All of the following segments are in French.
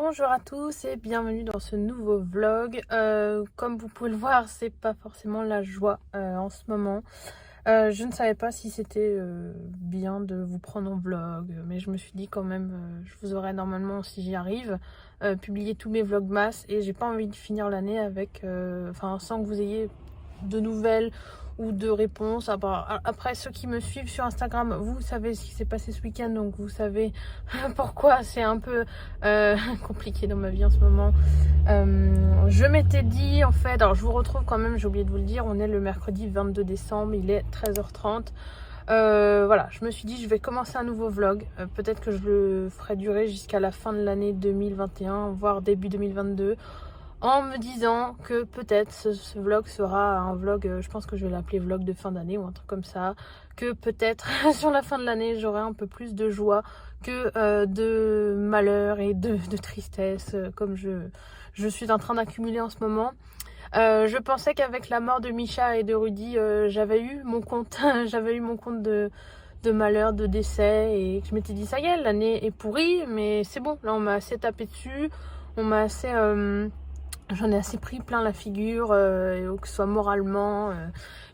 Bonjour à tous et bienvenue dans ce nouveau vlog. Comme vous pouvez le voir, c'est pas forcément la joie en ce moment. Je ne savais pas si c'était bien de vous prendre en vlog, mais je me suis dit quand même, je vous aurai normalement, si j'y arrive, publier tous mes vlogmas et j'ai pas envie de finir l'année avec, sans que vous ayez de nouvelles ou de réponses. Après, ceux qui me suivent sur Instagram, vous savez ce qui s'est passé ce week-end, donc vous savez pourquoi c'est un peu compliqué dans ma vie en ce moment. Je m'étais dit, en fait, alors je vous retrouve quand même, j'ai oublié de vous le dire, on est le mercredi 22 décembre, il est 13h30. Voilà, je me suis dit je vais commencer un nouveau vlog, peut-être que je le ferai durer jusqu'à la fin de l'année 2021, voire début 2022, en me disant que peut-être ce vlog sera un vlog, je pense que je vais l'appeler vlog de fin d'année ou un truc comme ça, que peut-être sur la fin de l'année j'aurai un peu plus de joie que de malheur et de tristesse comme je suis en train d'accumuler en ce moment. Je pensais qu'avec la mort de Misha et de Rudy, j'avais eu mon compte, j'avais eu mon compte de malheur, de décès, et que je m'étais dit ça y est, l'année est pourrie, mais c'est bon, là on m'a assez tapé dessus, on m'a assez... j'en ai assez pris plein la figure, que ce soit moralement,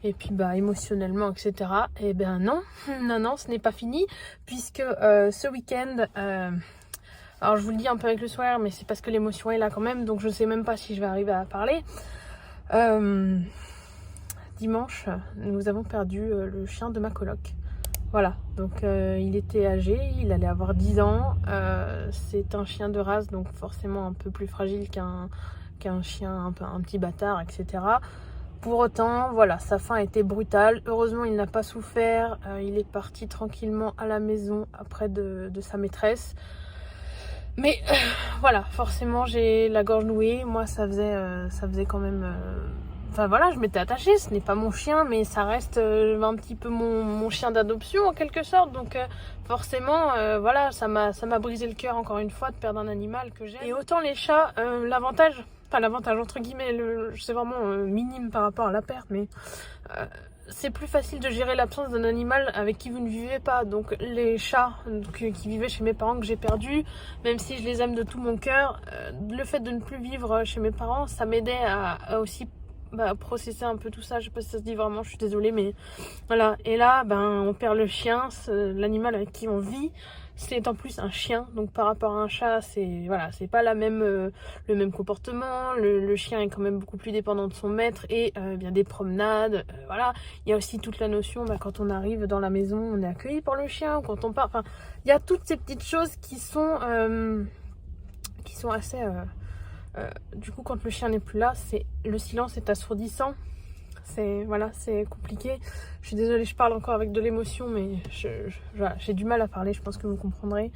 et puis émotionnellement, etc. Et ben non, non, ce n'est pas fini, puisque ce week-end... alors je vous le dis un peu avec le sourire, mais c'est parce que l'émotion est là quand même, donc je sais même pas si je vais arriver à parler. Dimanche, nous avons perdu le chien de ma coloc. Voilà, donc il était âgé, il allait avoir 10 ans. C'est un chien de race, donc forcément un peu plus fragile qu'un chien, un petit bâtard, etc. Pour autant, voilà, sa fin a été brutale. Heureusement, il n'a pas souffert. Il est parti tranquillement à la maison après de sa maîtresse. Mais voilà, forcément, j'ai la gorge nouée. Moi, ça faisait quand même... Enfin voilà, je m'étais attachée, ce n'est pas mon chien, mais ça reste un petit peu mon chien d'adoption en quelque sorte. Donc forcément, voilà, ça m'a brisé le cœur encore une fois de perdre un animal que j'aime. Et autant les chats, l'avantage entre guillemets, c'est vraiment minime par rapport à la perte, mais c'est plus facile de gérer l'absence d'un animal avec qui vous ne vivez pas. Donc les chats qui vivaient chez mes parents que j'ai perdus, même si je les aime de tout mon cœur, le fait de ne plus vivre chez mes parents, ça m'aidait à aussi processer un peu tout ça. Je sais pas si ça se dit vraiment, je suis désolée, mais voilà. Et là, on perd le chien, l'animal avec qui on vit. C'est en plus un chien, donc par rapport à un chat, c'est pas le même comportement. Le chien est quand même beaucoup plus dépendant de son maître et bien des promenades. Voilà, il y a aussi toute la notion quand on arrive dans la maison, on est accueilli par le chien. Quand on part, enfin, il y a toutes ces petites choses qui sont assez. Du coup, quand le chien n'est plus là, le silence est assourdissant. C'est compliqué. Je suis désolée, je parle encore avec de l'émotion, mais j'ai du mal à parler, je pense que vous comprendrez.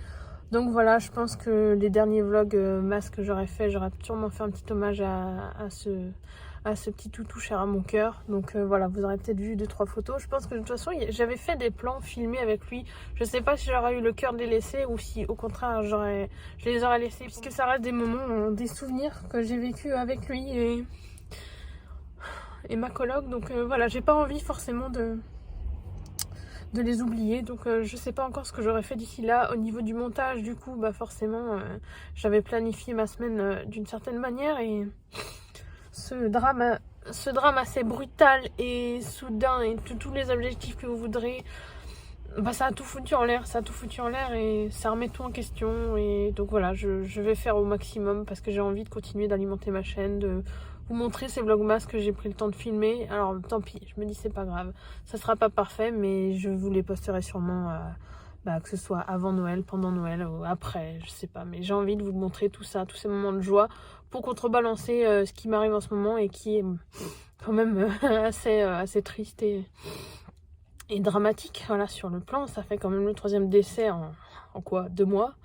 Donc voilà, je pense que les derniers vlogs masques que j'aurais fait, j'aurais sûrement fait un petit hommage à ce petit toutou cher à mon cœur. Donc voilà, vous aurez peut-être vu 2-3 photos. Je pense que de toute façon, j'avais fait des plans filmés avec lui. Je sais pas si j'aurais eu le cœur de les laisser ou si au contraire je les aurais laissés, puisque ça reste des moments, des souvenirs que j'ai vécu avec lui et ma coloc. Donc voilà, j'ai pas envie forcément de les oublier, donc je sais pas encore ce que j'aurais fait d'ici là. Au niveau du montage, du coup, forcément j'avais planifié ma semaine d'une certaine manière, et ce drame assez brutal et soudain, et tous les objectifs que vous voudrez, ça a tout foutu en l'air, et ça remet tout en question. Et donc voilà, je vais faire au maximum parce que j'ai envie de continuer d'alimenter ma chaîne, de vous montrer ces vlogmas que j'ai pris le temps de filmer. Alors tant pis, je me dis c'est pas grave, ça sera pas parfait, mais je vous les posterai sûrement que ce soit avant Noël, pendant Noël ou après, je sais pas, mais j'ai envie de vous montrer tout ça, tous ces moments de joie pour contrebalancer ce qui m'arrive en ce moment et qui est quand même assez triste et dramatique. Voilà, sur le plan, ça fait quand même le 3e décès en 2 mois.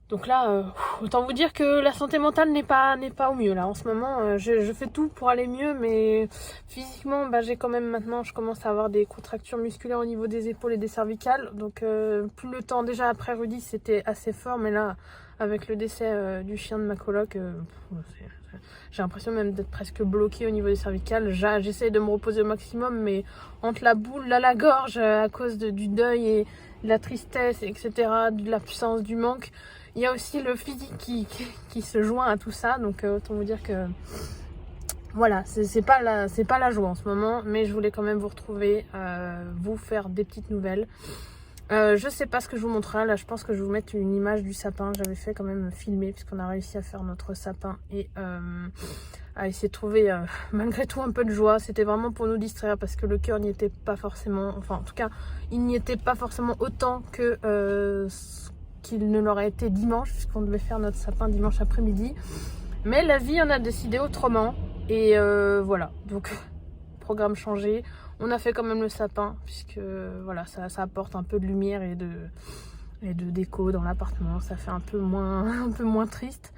Donc là, autant vous dire que la santé mentale n'est pas au mieux là en ce moment. Je fais tout pour aller mieux, mais physiquement, j'ai quand même maintenant, je commence à avoir des contractures musculaires au niveau des épaules et des cervicales. Donc plus le temps, déjà après Rudy, c'était assez fort, mais là, avec le décès du chien de ma coloc, j'ai l'impression même d'être presque bloquée au niveau des cervicales. J'essaie de me reposer au maximum, mais entre la boule, la gorge, à cause du deuil et de la tristesse, etc., de l'absence, du manque, il y a aussi le physique qui se joint à tout ça. Donc autant vous dire que voilà, c'est pas la joie en ce moment, mais je voulais quand même vous retrouver, vous faire des petites nouvelles. Je sais pas ce que je vous montrerai. Là, je pense que je vais vous mettre une image du sapin. J'avais fait quand même filmer puisqu'on a réussi à faire notre sapin et à essayer de trouver malgré tout un peu de joie. C'était vraiment pour nous distraire parce que le cœur n'y était pas forcément, enfin en tout cas, il n'y était pas forcément autant que qu'il ne l'aurait été dimanche puisqu'on devait faire notre sapin dimanche après-midi. Mais la vie en a décidé autrement et voilà. Donc programme changé. On a fait quand même le sapin puisque voilà, ça apporte un peu de lumière et de déco dans l'appartement. Ça fait un peu moins triste.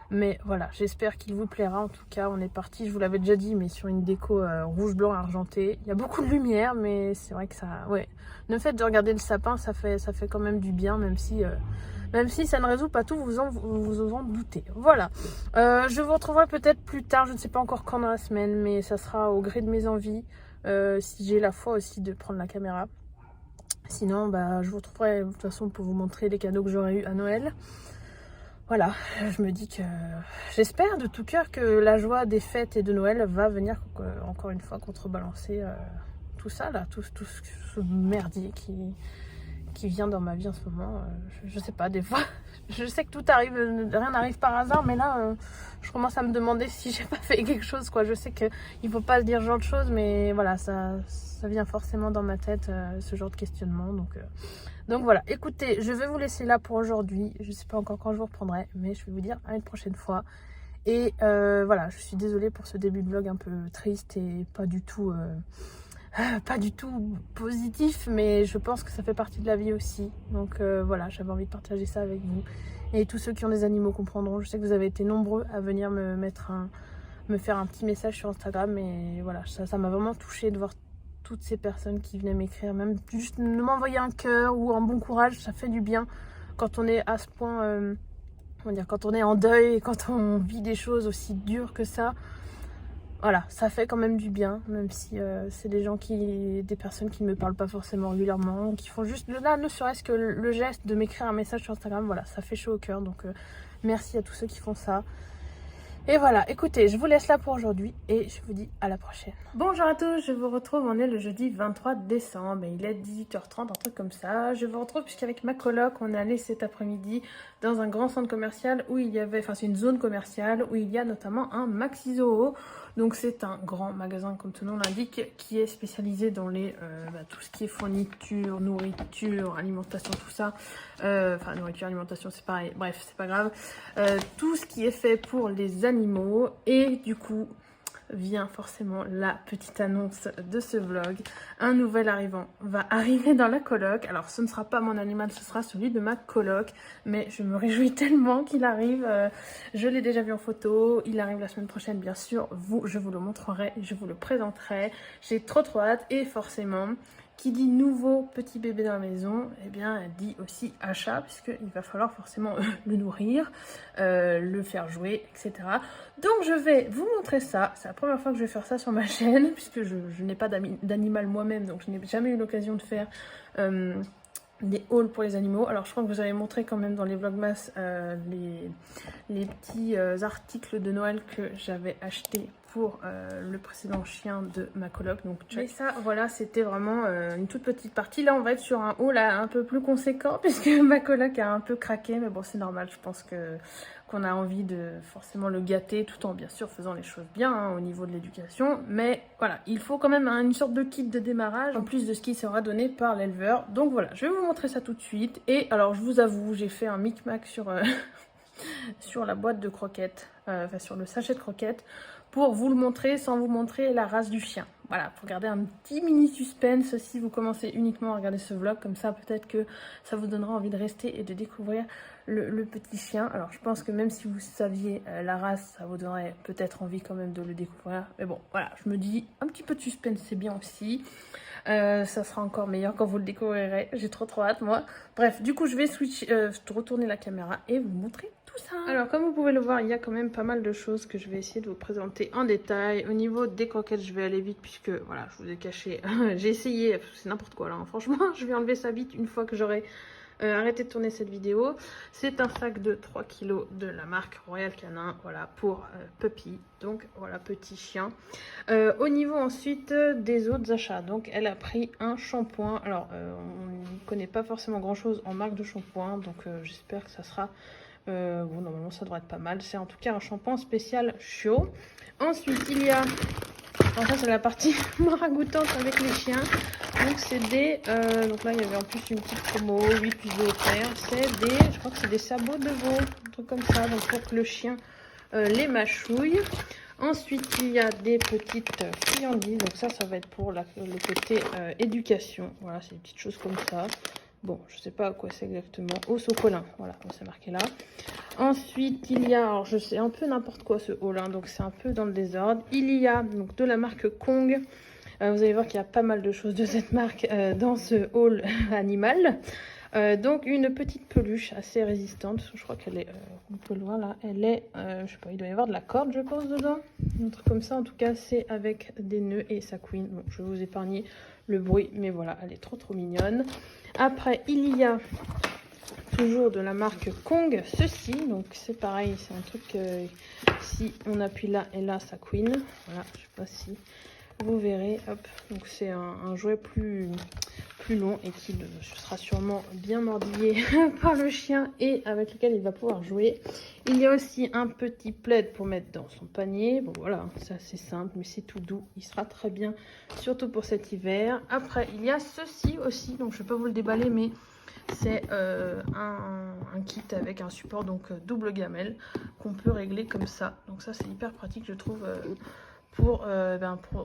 Mais voilà, j'espère qu'il vous plaira. En tout cas, on est parti, je vous l'avais déjà dit, mais sur une déco rouge, blanc, argenté. Il y a beaucoup de lumière, mais c'est vrai que ça... Ouais, le fait de regarder le sapin, ça fait quand même du bien, même si ça ne résout pas tout, vous en doutez. Voilà, je vous retrouverai peut-être plus tard, je ne sais pas encore quand dans la semaine, mais ça sera au gré de mes envies. Si j'ai la foi aussi de prendre la caméra. Sinon, bah, je vous retrouverai de toute façon pour vous montrer les cadeaux que j'aurai eu à Noël. Voilà, je me dis que j'espère de tout cœur que la joie des fêtes et de Noël va venir encore une fois contrebalancer tout ça là, tout ce merdier qui vient dans ma vie en ce moment. Je sais pas, des fois, je sais que tout arrive, rien n'arrive par hasard, mais là, je commence à me demander si j'ai pas fait quelque chose, quoi. Je sais qu'il faut pas se dire ce genre de choses, mais voilà, ça vient forcément dans ma tête, ce genre de questionnement, donc voilà, écoutez, je vais vous laisser là pour aujourd'hui. Je sais pas encore quand je vous reprendrai, mais je vais vous dire à une prochaine fois. Et voilà, je suis désolée pour ce début de vlog un peu triste et pas du tout positif, mais je pense que ça fait partie de la vie aussi. Donc voilà, j'avais envie de partager ça avec vous. Et tous ceux qui ont des animaux comprendront. Je sais que vous avez été nombreux à venir me faire un petit message sur Instagram. Et voilà, ça m'a vraiment touchée de voir toutes ces personnes qui venaient m'écrire. Même juste m'envoyer un cœur ou un bon courage, ça fait du bien. Quand on est à ce point, quand on est en deuil et quand on vit des choses aussi dures que ça. Voilà, ça fait quand même du bien, même si c'est des personnes qui ne me parlent pas forcément régulièrement, qui font juste, là, ne serait-ce que le geste de m'écrire un message sur Instagram, voilà, ça fait chaud au cœur, donc merci à tous ceux qui font ça. Et voilà, écoutez, je vous laisse là pour aujourd'hui et je vous dis à la prochaine. Bonjour à tous, je vous retrouve, on est le jeudi 23 décembre, et il est 18h30, un truc comme ça. Je vous retrouve puisqu'avec ma coloc, on est allé cet après-midi dans un grand centre commercial où il y avait, enfin c'est une zone commerciale où il y a notamment un Maxi Zoo. Donc c'est un grand magasin comme son nom l'indique qui est spécialisé dans tout ce qui est fourniture, nourriture, alimentation, tout ça. Enfin nourriture, alimentation c'est pareil, bref c'est pas grave. Tout ce qui est fait pour les animaux et du coup vient forcément la petite annonce de ce vlog. Un nouvel arrivant va arriver dans la coloc. Alors ce ne sera pas mon animal, ce sera celui de ma coloc, mais je me réjouis tellement qu'il arrive. Je l'ai déjà vu en photo, il arrive la semaine prochaine bien sûr. Je vous le montrerai, je vous le présenterai. J'ai trop hâte et forcément qui dit nouveau petit bébé dans la maison, eh bien elle dit aussi achat, puisqu'il va falloir forcément le nourrir, le faire jouer, etc. Donc je vais vous montrer ça. C'est la première fois que je vais faire ça sur ma chaîne, puisque je n'ai pas d'animal moi-même, donc je n'ai jamais eu l'occasion de faire des hauls pour les animaux. Alors je crois que vous avez montré quand même dans les vlogmas les petits articles de Noël que j'avais achetés pour le précédent chien de ma coloc. Donc mais ça voilà, c'était vraiment une toute petite partie. Là on va être sur un haul un peu plus conséquent puisque ma coloc a un peu craqué, mais bon c'est normal, je pense qu'on a envie de forcément le gâter tout en bien sûr faisant les choses bien hein, au niveau de l'éducation, mais voilà, il faut quand même une sorte de kit de démarrage en plus de ce qui sera donné par l'éleveur. Donc voilà, je vais vous montrer ça tout de suite. Et alors je vous avoue, j'ai fait un micmac sur sur la boîte de croquettes, enfin sur le sachet de croquettes, pour vous le montrer sans vous montrer la race du chien. Voilà, pour garder un petit mini suspense si vous commencez uniquement à regarder ce vlog, comme ça peut-être que ça vous donnera envie de rester et de découvrir le petit chien. Alors je pense que même si vous saviez la race, ça vous donnerait peut-être envie quand même de le découvrir. Mais bon, voilà, je me dis un petit peu de suspense c'est bien aussi. Ça sera encore meilleur quand vous le découvrirez. J'ai trop hâte moi. Bref, du coup je vais retourner la caméra et vous montrer tout ça. Alors comme vous pouvez le voir, il y a quand même pas mal de choses que je vais essayer de vous présenter en détail. Au niveau des croquettes, je vais aller vite puisque voilà, je vous ai caché. J'ai essayé, c'est n'importe quoi là, hein. Franchement, je vais enlever ça vite une fois que j'aurai arrêter de tourner cette vidéo. C'est un sac de 3 kg de la marque Royal Canin, voilà, pour Puppy, donc voilà, petit chien. Au niveau ensuite des autres achats, donc elle a pris un shampoing. Alors on ne connaît pas forcément grand chose en marque de shampoing, donc j'espère que ça sera bon, normalement ça devrait être pas mal. C'est en tout cas un shampoing spécial chiot. Ensuite il y a, alors ça c'est la partie maragoutante avec les chiens. Donc c'est des, donc là il y avait en plus une petite promo, 8 plus 2 offerts. C'est des, je crois que c'est des sabots de veau, un truc comme ça, donc pour que le chien les mâchouille. Ensuite il y a des petites friandises, donc ça va être pour le côté éducation. Voilà, c'est des petites choses comme ça. Bon, je sais pas à quoi c'est exactement. Au Socolin, voilà, c'est marqué là. Ensuite, il y a, alors je sais un peu n'importe quoi ce haul, hein, donc c'est un peu dans le désordre. Il y a donc de la marque Kong. Vous allez voir qu'il y a pas mal de choses de cette marque dans ce haul animal. Donc une petite peluche assez résistante. Je crois qu'elle est, on peut le voir là, elle est, je sais pas, il doit y avoir de la corde je pense dedans. Un truc comme ça, en tout cas c'est avec des nœuds et ça couine. Bon, je vais vous épargner le bruit, mais voilà, elle est trop mignonne. Après, il y a toujours de la marque Kong, ceci, donc c'est pareil, c'est un truc, si on appuie là et là, ça couine. Voilà, je sais pas si vous verrez, hop, donc c'est un jouet plus long et qui sera sûrement bien mordillé par le chien et avec lequel il va pouvoir jouer. Il y a aussi un petit plaid pour mettre dans son panier. Bon voilà, c'est assez simple mais c'est tout doux, il sera très bien surtout pour cet hiver. Après il y a ceci aussi, donc je vais pas vous le déballer mais c'est un kit avec un support donc double gamelle qu'on peut régler comme ça. Donc ça c'est hyper pratique je trouve pour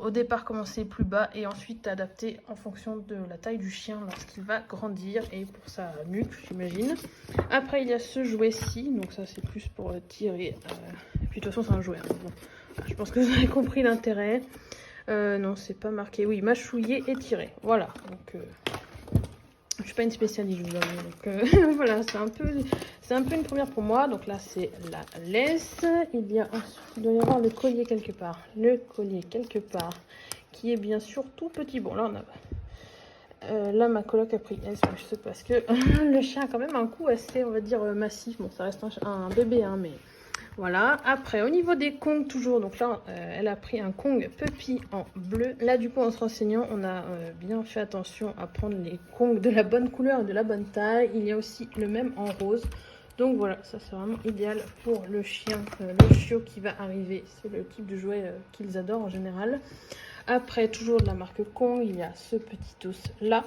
au départ commencer plus bas et ensuite adapter en fonction de la taille du chien lorsqu'il va grandir et pour sa nuque j'imagine. Après il y a ce jouet-ci, donc ça c'est plus pour tirer, et puis de toute façon c'est un jouet, hein. Bon, je pense que vous avez compris l'intérêt. Non c'est pas marqué, oui, mâchouiller et tirer, voilà, donc je suis pas une spécialiste, je vous avoue. Donc voilà, c'est un peu une première pour moi. Donc là, c'est la laisse. Il doit y avoir le collier quelque part. Le collier quelque part, qui est bien sûr tout petit. Bon, là, là ma coloc a pris S, je sais parce que le chien a quand même un coup assez, on va dire, massif. Bon, ça reste un bébé, hein, mais voilà. Après, au niveau des Kongs, toujours, donc là, elle a pris un Kong Puppy en bleu. Là, du coup, en se renseignant, on a bien fait attention à prendre les Kongs de la bonne couleur et de la bonne taille. Il y a aussi le même en rose. Donc voilà, ça c'est vraiment idéal pour le chien, le chiot qui va arriver. C'est le type de jouet qu'ils adorent en général. Après, toujours de la marque Kong, il y a ce petit os là.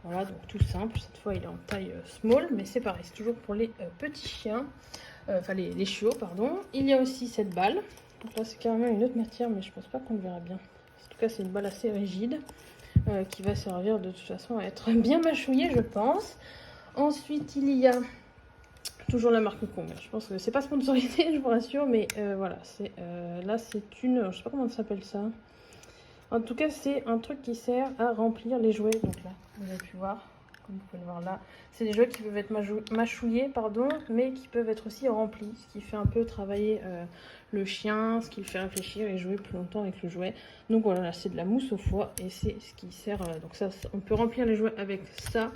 Voilà, donc tout simple. Cette fois, il est en taille small, mais c'est pareil, c'est toujours pour les petits chiens. Enfin les chiots, pardon. Il y a aussi cette balle. Donc là, c'est carrément une autre matière, mais je pense pas qu'on le verra bien. En tout cas, c'est une balle assez rigide qui va servir de toute façon à être bien mâchouillée, je pense. Ensuite, il y a toujours la marque Kong. Je pense que c'est pas sponsorisé, je vous rassure, mais voilà. Là, c'est une, je sais pas comment ça s'appelle ça. En tout cas, c'est un truc qui sert à remplir les jouets. Donc là, vous avez pu voir. Comme vous pouvez le voir là, c'est des jouets qui peuvent être mâchouillés, pardon, mais qui peuvent être aussi remplis, ce qui fait un peu travailler le chien, ce qui le fait réfléchir et jouer plus longtemps avec le jouet. Donc voilà, là c'est de la mousse au foie et c'est ce qui sert, donc ça, on peut remplir les jouets avec ça,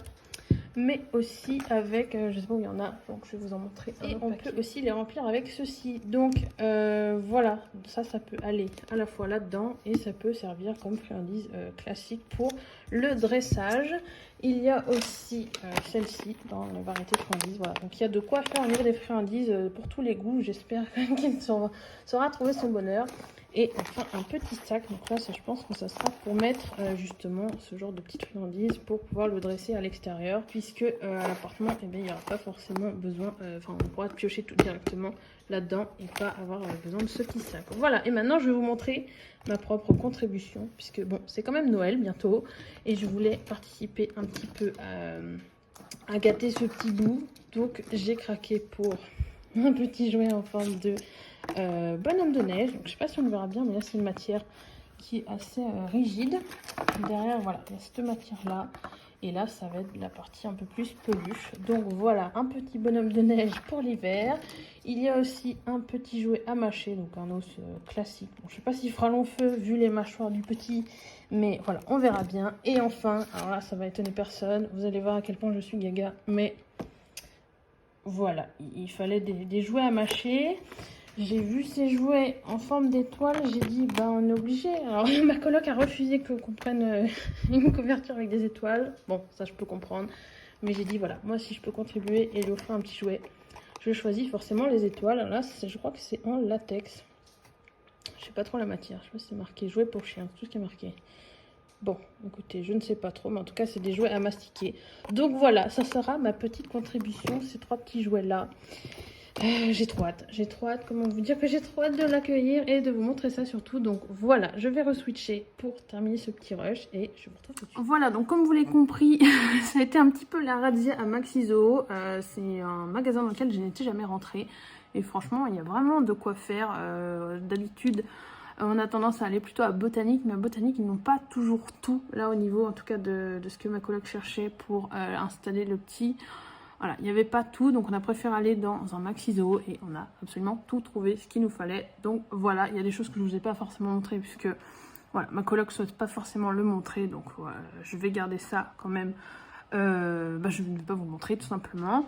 mais aussi avec, je sais pas où il y en a, donc je vais vous en montrer. Et on peut aussi les remplir avec ceci. Donc voilà, ça peut aller à la fois là-dedans et ça peut servir comme friandise classique pour le dressage. Il y a aussi celle-ci dans la variété de friandises. Voilà, donc il y a de quoi faire au niveau des friandises pour tous les goûts. J'espère qu'il saura trouver son bonheur. Et enfin un petit sac, donc là je pense que ça sera pour mettre justement ce genre de petites friandises pour pouvoir le dresser à l'extérieur, puisque à l'appartement il n'y aura pas forcément besoin, enfin on pourra piocher tout directement là-dedans et pas avoir besoin de ce petit sac. Voilà, et maintenant je vais vous montrer ma propre contribution, puisque bon c'est quand même Noël bientôt et je voulais participer un petit peu à gâter ce petit bout, donc j'ai craqué pour un petit jouet en forme de bonhomme de neige. Donc je sais pas si on le verra bien, mais là c'est une matière qui est assez rigide. Derrière voilà, il y a cette matière là Et là, ça va être la partie un peu plus peluche. Donc voilà, un petit bonhomme de neige pour l'hiver. Il y a aussi un petit jouet à mâcher, donc un os classique. Bon, je ne sais pas s'il fera long feu vu les mâchoires du petit, mais voilà, on verra bien. Et enfin, alors là, ça va étonner personne. Vous allez voir à quel point je suis gaga, mais voilà, il fallait des jouets à mâcher. J'ai vu ces jouets en forme d'étoile, j'ai dit, bah on est obligé. Alors ma coloc a refusé qu'on prenne une couverture avec des étoiles. Bon, ça je peux comprendre. Mais j'ai dit, voilà, moi si je peux contribuer et lui offrir un petit jouet, je choisis forcément les étoiles. Alors là, je crois que c'est en latex. Je sais pas trop la matière, je sais pas si c'est marqué jouet pour chien, c'est tout ce qui est marqué. Bon, écoutez, je ne sais pas trop, mais en tout cas, c'est des jouets à mastiquer. Donc voilà, ça sera ma petite contribution, ces 3 petits jouets-là. J'ai trop hâte, comment vous dire que j'ai trop hâte de l'accueillir et de vous montrer ça surtout. Donc voilà, je vais re-switcher pour terminer ce petit rush et je vous retrouve tout de suite. Voilà, donc comme vous l'avez compris, ça a été un petit peu la razzia à Maxiso. C'est un magasin dans lequel je n'étais jamais rentrée. Et franchement, il y a vraiment de quoi faire. D'habitude, on a tendance à aller plutôt à Botanique, mais à Botanique, ils n'ont pas toujours tout, là au niveau en tout cas de ce que ma coloc cherchait pour installer le petit. Voilà, il n'y avait pas tout, donc on a préféré aller dans un Maxiso et on a absolument tout trouvé, ce qu'il nous fallait. Donc voilà, il y a des choses que je ne vous ai pas forcément montrées puisque voilà, ma coloc ne souhaite pas forcément le montrer, donc voilà, je vais garder ça quand même. Je ne vais pas vous montrer tout simplement.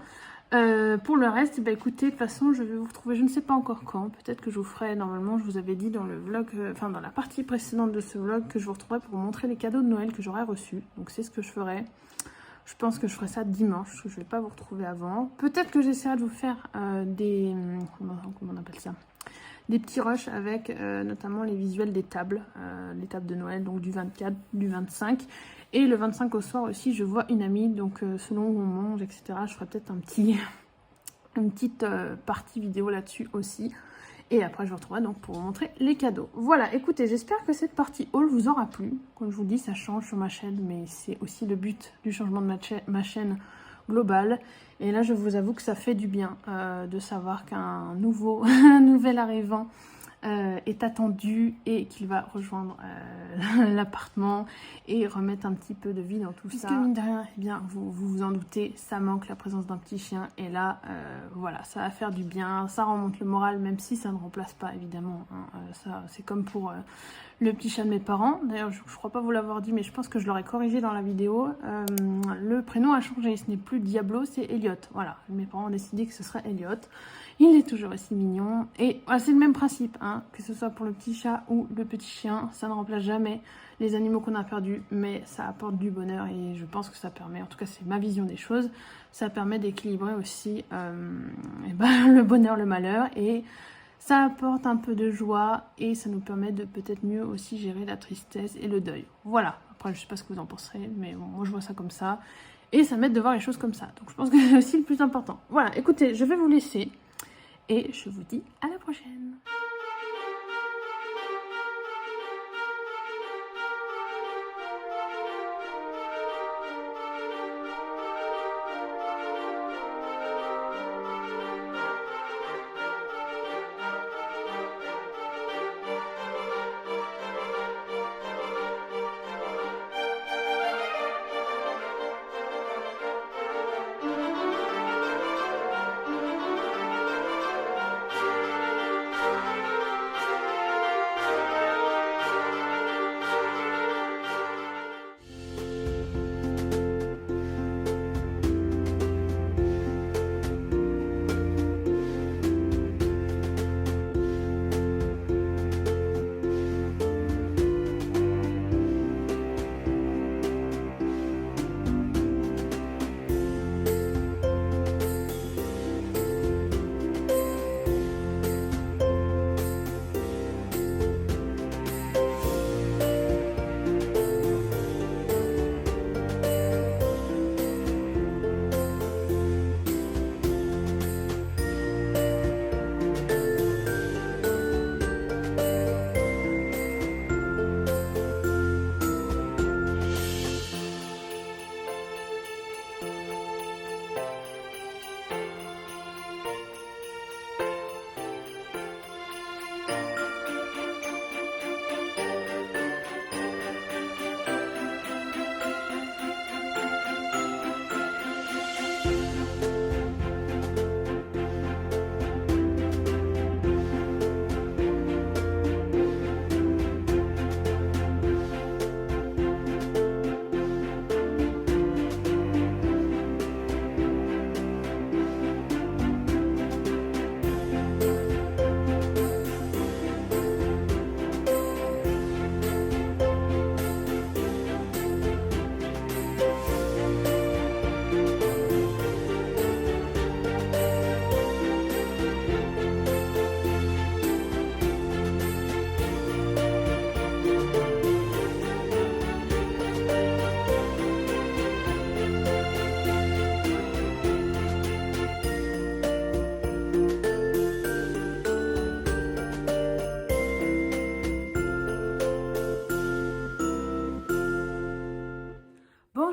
Pour le reste, bah, écoutez, de toute façon, je vais vous retrouver, je ne sais pas encore quand. Peut-être que je vous ferai, normalement, je vous avais dit dans le vlog, enfin dans la partie précédente de ce vlog, que je vous retrouverai pour vous montrer les cadeaux de Noël que j'aurai reçus. Donc c'est ce que je ferai. Je pense que je ferai ça dimanche, parce que je ne vais pas vous retrouver avant. Peut-être que j'essaierai de vous faire comment on appelle ça, des petits rushs avec notamment les visuels des tables de Noël, donc du 24, du 25. Et le 25 au soir aussi, je vois une amie, donc selon où on mange, etc. Je ferai peut-être une petite partie vidéo là-dessus aussi. Et après, je vous retrouverai donc pour vous montrer les cadeaux. Voilà, écoutez, j'espère que cette partie haul vous aura plu. Comme je vous dis, ça change sur ma chaîne, mais c'est aussi le but du changement de ma chaîne globale. Et là, je vous avoue que ça fait du bien de savoir qu'un nouvel arrivant est attendu et qu'il va rejoindre l'appartement et remettre un petit peu de vie dans tout ça. Puisque mine de rien, eh bien, vous vous en doutez, ça manque la présence d'un petit chien. Et là, voilà, ça va faire du bien, ça remonte le moral, même si ça ne remplace pas, évidemment. Hein, ça, c'est comme pour le petit chat de mes parents. D'ailleurs, je ne crois pas vous l'avoir dit, mais je pense que je l'aurais corrigé dans la vidéo. Le prénom a changé, ce n'est plus Diablo, c'est Elliot. Voilà, mes parents ont décidé que ce serait Elliot. Il est toujours aussi mignon. Et voilà, c'est le même principe, hein, que ce soit pour le petit chat ou le petit chien. Ça ne remplace jamais les animaux qu'on a perdus, mais ça apporte du bonheur et je pense que ça permet, en tout cas c'est ma vision des choses, ça permet d'équilibrer aussi le bonheur, le malheur, et ça apporte un peu de joie et ça nous permet de peut-être mieux aussi gérer la tristesse et le deuil. Voilà, après je sais pas ce que vous en penserez, mais bon, moi je vois ça comme ça. Et ça m'aide de voir les choses comme ça. Donc je pense que c'est aussi le plus important. Voilà, écoutez, je vais vous laisser. Et je vous dis à la prochaine.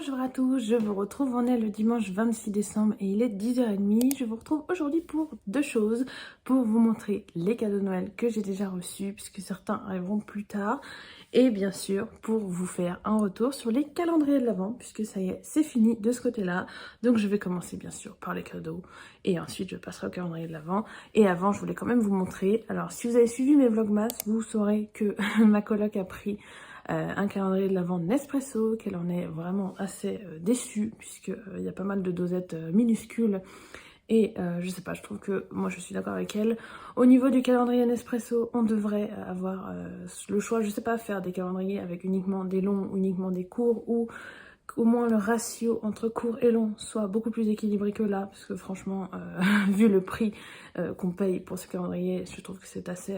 Bonjour à tous, je vous retrouve, on est le dimanche 26 décembre et il est 10h30. Je vous retrouve aujourd'hui pour deux choses, pour vous montrer les cadeaux de Noël que j'ai déjà reçus puisque certains arriveront plus tard et bien sûr pour vous faire un retour sur les calendriers de l'Avent puisque ça y est, c'est fini de ce côté-là. Donc je vais commencer bien sûr par les cadeaux et ensuite je passerai au calendrier de l'Avent. Et avant, je voulais quand même vous montrer, alors si vous avez suivi mes vlogmas, vous saurez que ma coloc a pris un calendrier de l'Avent Nespresso, qu'elle en est vraiment assez déçue puisque il y a pas mal de dosettes minuscules et je sais pas, je trouve que moi je suis d'accord avec elle. Au niveau du calendrier Nespresso, on devrait avoir le choix, je sais pas, faire des calendriers avec uniquement des longs ou uniquement des courts, ou au moins le ratio entre court et long soit beaucoup plus équilibré que là, parce que franchement, vu le prix qu'on paye pour ce calendrier, je trouve que c'est assez...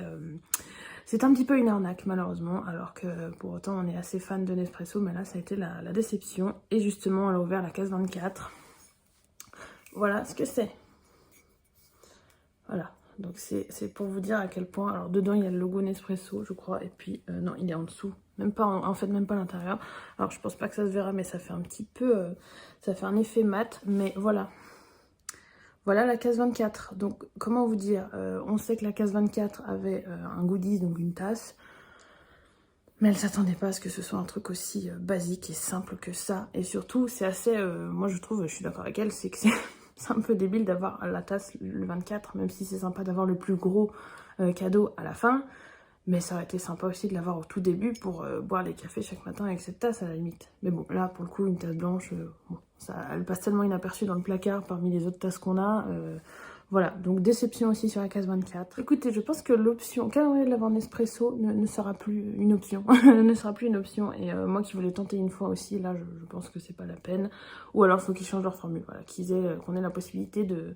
c'est un petit peu une arnaque malheureusement, alors que pour autant on est assez fan de Nespresso, mais là ça a été la déception. Et justement elle a ouvert la case 24. Voilà ce que c'est. Voilà, donc c'est pour vous dire à quel point, alors dedans il y a le logo Nespresso je crois, et puis non il est en dessous, même pas en fait même pas à l'intérieur. Alors je pense pas que ça se verra, mais ça fait un petit peu, ça fait un effet mat, mais voilà. Voilà la case 24, donc comment vous dire, on sait que la case 24 avait un goodies, donc une tasse, mais elle s'attendait pas à ce que ce soit un truc aussi basique et simple que ça, et surtout c'est assez, moi je trouve, je suis d'accord avec elle, c'est que c'est un peu débile d'avoir la tasse le 24, même si c'est sympa d'avoir le plus gros cadeau à la fin, mais ça aurait été sympa aussi de l'avoir au tout début pour boire les cafés chaque matin avec cette tasse à la limite. Mais bon, là pour le coup, une tasse blanche, bon, ça, elle passe tellement inaperçue dans le placard parmi les autres tasses qu'on a. Voilà, donc déception aussi sur la case 24. Écoutez, je pense que l'option calendrier de l'Avent Nespresso ne sera plus une option. Ne sera plus une option. Et moi qui voulais tenter une fois aussi, là je pense que c'est pas la peine. Ou alors il faut qu'ils changent leur formule, voilà, qu'on ait la possibilité de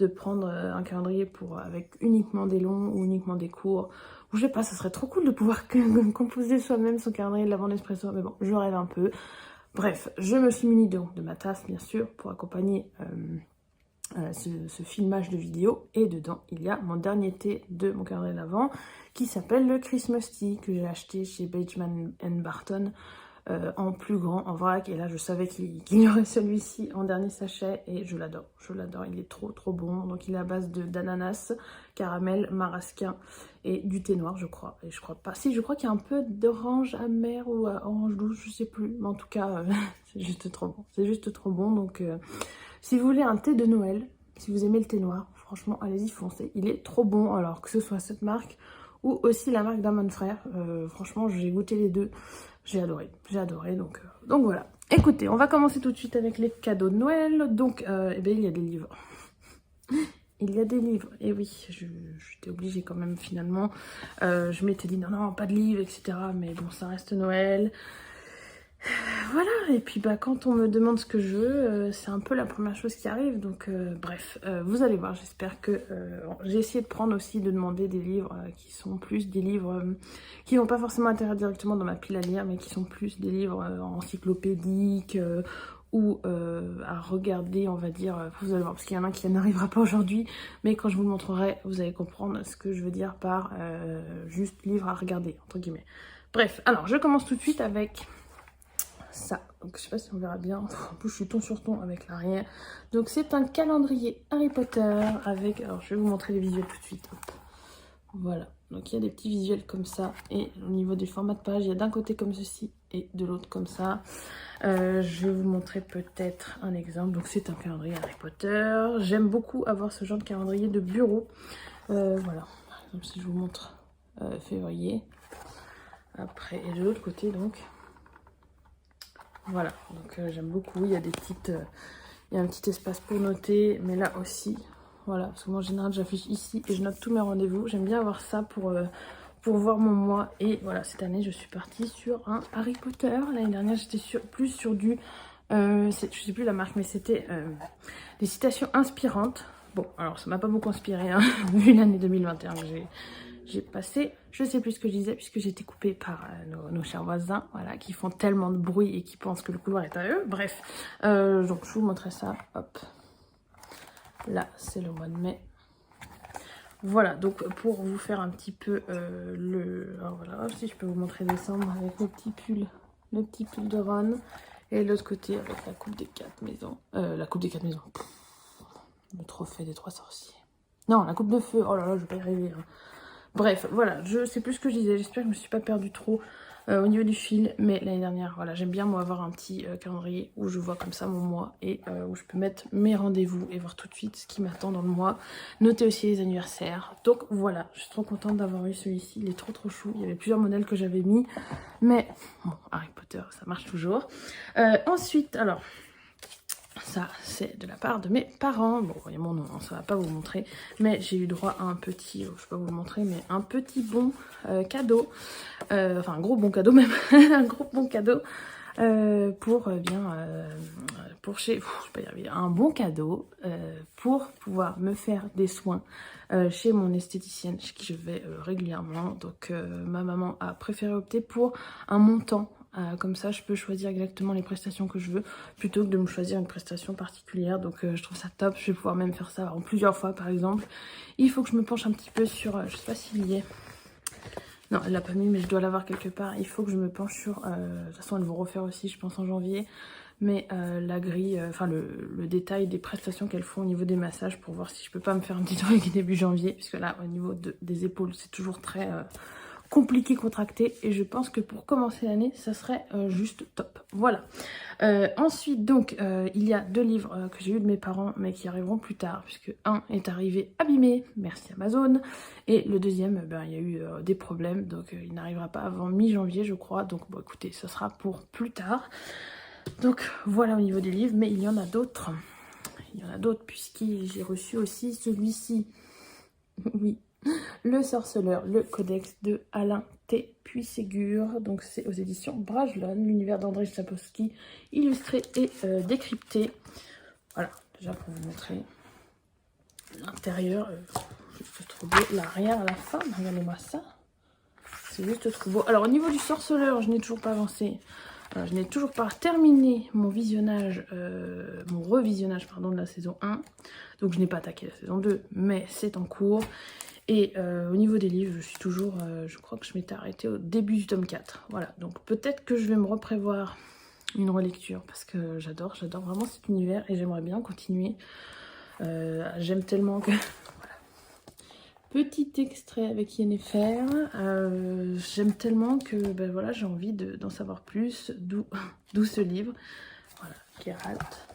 prendre un calendrier avec uniquement des longs ou uniquement des courts. Ou je sais pas, ça serait trop cool de pouvoir composer soi-même son calendrier de l'Avent Nespresso, mais bon, je rêve un peu. Bref, je me suis munie donc de ma tasse, bien sûr, pour accompagner ce filmage de vidéo. Et dedans, il y a mon dernier thé de mon calendrier de l'Avent, qui s'appelle le Christmas Tea, que j'ai acheté chez Beechman Barton, en plus grand, en vrac, et là je savais qu'il y aurait celui-ci en dernier sachet, et je l'adore, il est trop bon. Donc il est à base d'ananas, caramel, marasquin et du thé noir je crois, et je crois pas, si je crois qu'il y a un peu d'orange amer ou orange douce, je sais plus, mais en tout cas c'est juste trop bon, donc si vous voulez un thé de Noël, si vous aimez le thé noir, franchement allez-y, foncez, il est trop bon, alors que ce soit cette marque ou aussi la marque d'Amon Frères, franchement j'ai goûté les deux. J'ai adoré, donc voilà. Écoutez, on va commencer tout de suite avec les cadeaux de Noël. Donc, eh bien, il y a des livres. Il y a des livres, et oui, j'étais obligée quand même finalement. Je m'étais dit non, pas de livres, etc. Mais bon, ça reste Noël. Voilà, et puis bah, quand on me demande ce que je veux, c'est un peu la première chose qui arrive, donc bref, vous allez voir, j'espère que... j'ai essayé de prendre aussi, de demander des livres qui sont plus des livres qui vont pas forcément atterrir directement dans ma pile à lire, mais qui sont plus des livres encyclopédiques ou à regarder, on va dire, vous allez voir, parce qu'il y en a un qui n'arrivera pas aujourd'hui, mais quand je vous le montrerai, vous allez comprendre ce que je veux dire par juste livre à regarder, entre guillemets. Bref, alors je commence tout de suite avec... ça, donc je sais pas si on verra bien, en plus je suis ton sur ton avec l'arrière. Donc c'est un calendrier Harry Potter avec, alors je vais vous montrer les visuels tout de suite. Hop. Voilà, donc il y a des petits visuels comme ça, et au niveau des formats de page, il y a d'un côté comme ceci et de l'autre comme ça. Je vais vous montrer peut-être un exemple. Donc c'est un calendrier Harry Potter. J'aime beaucoup avoir ce genre de calendrier de bureau. Voilà, par exemple si je vous montre février, après, et de l'autre côté donc. Voilà, donc j'aime beaucoup, il y a des petites, il y a un petit espace pour noter, mais là aussi, voilà, parce que moi en général j'affiche ici et je note tous mes rendez-vous, j'aime bien avoir ça pour voir mon mois. Et voilà, cette année je suis partie sur un Harry Potter, l'année dernière j'étais plus sur du, je sais plus la marque, mais c'était des citations inspirantes. Bon, alors ça m'a pas beaucoup inspiré, hein, vu l'année 2021 que j'ai passé, je sais plus ce que je disais puisque j'ai été coupée par nos chers voisins, voilà, qui font tellement de bruit et qui pensent que le couloir est à eux. Bref, donc je vous montrerai ça, hop. Là, c'est le mois de mai. Voilà, donc pour vous faire un petit peu alors voilà, si je peux vous montrer décembre avec le petit pull de Ron. Et l'autre côté avec la coupe des 4 maisons. La coupe des 4 maisons. Pff, le trophée des 3 sorciers. Non, la coupe de feu. Oh là là, je vais pas y arriver. Hein. Bref, voilà, je sais plus ce que je disais. J'espère que je me suis pas perdue trop au niveau du fil. Mais l'année dernière, voilà, j'aime bien moi avoir un petit calendrier où je vois comme ça mon mois et où je peux mettre mes rendez-vous et voir tout de suite ce qui m'attend dans le mois. Noter aussi les anniversaires. Donc voilà, je suis trop contente d'avoir eu celui-ci. Il est trop chou. Il y avait plusieurs modèles que j'avais mis. Mais bon, Harry Potter, ça marche toujours. Ensuite, alors... Ça, c'est de la part de mes parents. Bon, voyez mon nom, hein, ça va pas vous montrer. Mais j'ai eu droit à un petit, je vais pas vous le montrer, mais un petit bon cadeau. Enfin, un gros bon cadeau même. Un gros bon cadeau. Pour chez... je vais pas y arriver. Un bon cadeau pour pouvoir me faire des soins chez mon esthéticienne, chez qui je vais régulièrement. Donc, ma maman a préféré opter pour un montant. Comme ça, je peux choisir exactement les prestations que je veux plutôt que de me choisir une prestation particulière. Donc, je trouve ça top. Je vais pouvoir même faire ça en plusieurs fois, par exemple. Il faut que je me penche un petit peu sur... je sais pas s'il y est. Non, elle l'a pas mis, mais je dois l'avoir quelque part. Il faut que je me penche sur... de toute façon, elles vont refaire aussi, je pense, en janvier. Mais la grille, enfin le détail des prestations qu'elles font au niveau des massages pour voir si je peux pas me faire un petit truc début janvier. Puisque là, au niveau des épaules, c'est toujours très... compliqué, contracté, et je pense que pour commencer l'année ça serait juste top. Voilà. Ensuite donc il y a 2 livres que j'ai eu de mes parents mais qui arriveront plus tard puisque un est arrivé abîmé, merci Amazon, et le deuxième il y a eu des problèmes donc il n'arrivera pas avant mi-janvier je crois, donc bon écoutez ça sera pour plus tard. Donc voilà au niveau des livres, mais il y en a d'autres. Il y en a d'autres puisque j'ai reçu aussi celui-ci. Oui. Le Sorceleur, le Codex de Alain T. Puységur. Donc c'est aux éditions Brajlon, l'univers d'Andrzej Sapkowski, illustré et décrypté. Voilà, déjà pour vous montrer l'intérieur, juste trop beau. L'arrière à la fin, regardez-moi ça. C'est juste trop beau. Alors au niveau du Sorceleur, je n'ai toujours pas avancé. Je n'ai toujours pas terminé mon visionnage, mon revisionnage pardon, de la saison 1. Donc je n'ai pas attaqué la saison 2, mais c'est en cours. Et au niveau des livres, je suis toujours, je crois que je m'étais arrêtée au début du tome 4. Voilà, donc peut-être que je vais me reprévoir une relecture parce que j'adore vraiment cet univers et j'aimerais bien continuer. J'aime tellement que... Voilà. Petit extrait avec Yennefer. J'aime tellement que ben voilà, j'ai envie d'en savoir plus, d'où ce livre. Voilà, Geralt.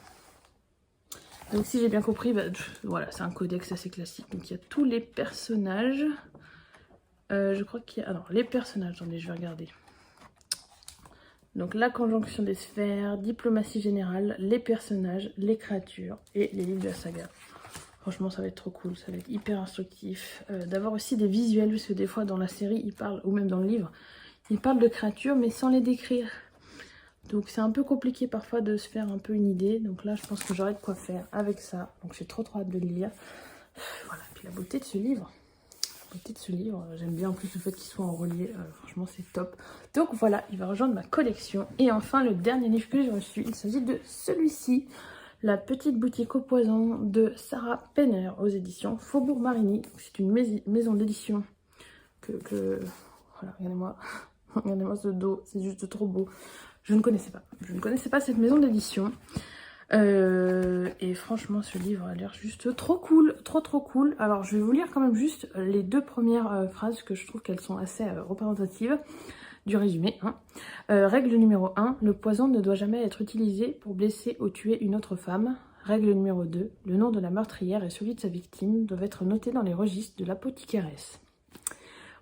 Donc si j'ai bien compris, bah, voilà, c'est un codex assez classique. Donc il y a tous les personnages. Je crois qu'il y a... Alors les personnages, attendez, je vais regarder. Donc la conjonction des sphères, diplomatie générale, les personnages, les créatures et les livres de la saga. Franchement ça va être trop cool, ça va être hyper instructif. D'avoir aussi des visuels, parce que des fois dans la série, ils parlent, ou même dans le livre, ils parlent de créatures mais sans les décrire. Donc c'est un peu compliqué parfois de se faire un peu une idée. Donc là je pense que j'aurai de quoi faire avec ça. Donc j'ai trop hâte de le lire. Voilà, puis la beauté de ce livre. La beauté de ce livre, j'aime bien en plus le fait qu'il soit en relié. Franchement c'est top. Donc voilà, il va rejoindre ma collection. Et enfin le dernier livre que j'ai reçu, il s'agit de celui-ci. La petite boutique au poison de Sarah Penner aux éditions Faubourg Marigny. C'est une maison d'édition que... Voilà, regardez-moi. Regardez-moi ce dos, c'est juste trop beau. Je ne connaissais pas. Je ne connaissais pas cette maison d'édition. Et franchement, ce livre a l'air juste trop cool. Trop cool. Alors, je vais vous lire quand même juste les 2 premières phrases que je trouve qu'elles sont assez représentatives du résumé. Hein. Règle numéro 1. Le poison ne doit jamais être utilisé pour blesser ou tuer une autre femme. Règle numéro 2. Le nom de la meurtrière et celui de sa victime doivent être notés dans les registres de l'apothicairesse.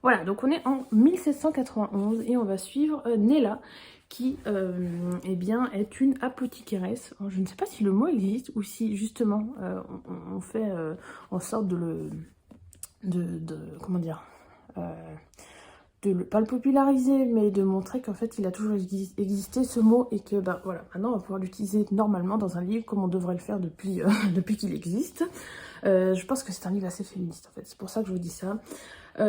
Voilà, donc on est en 1791 et on va suivre Nella, qui eh bien, est une apothicairesse. Je ne sais pas si le mot existe ou si justement on fait en sorte comment dire, pas le populariser, mais de montrer qu'en fait il a toujours existé ce mot et que bah, voilà, maintenant on va pouvoir l'utiliser normalement dans un livre comme on devrait le faire depuis, depuis qu'il existe. Je pense que c'est un livre assez féministe en fait, c'est pour ça que je vous dis ça.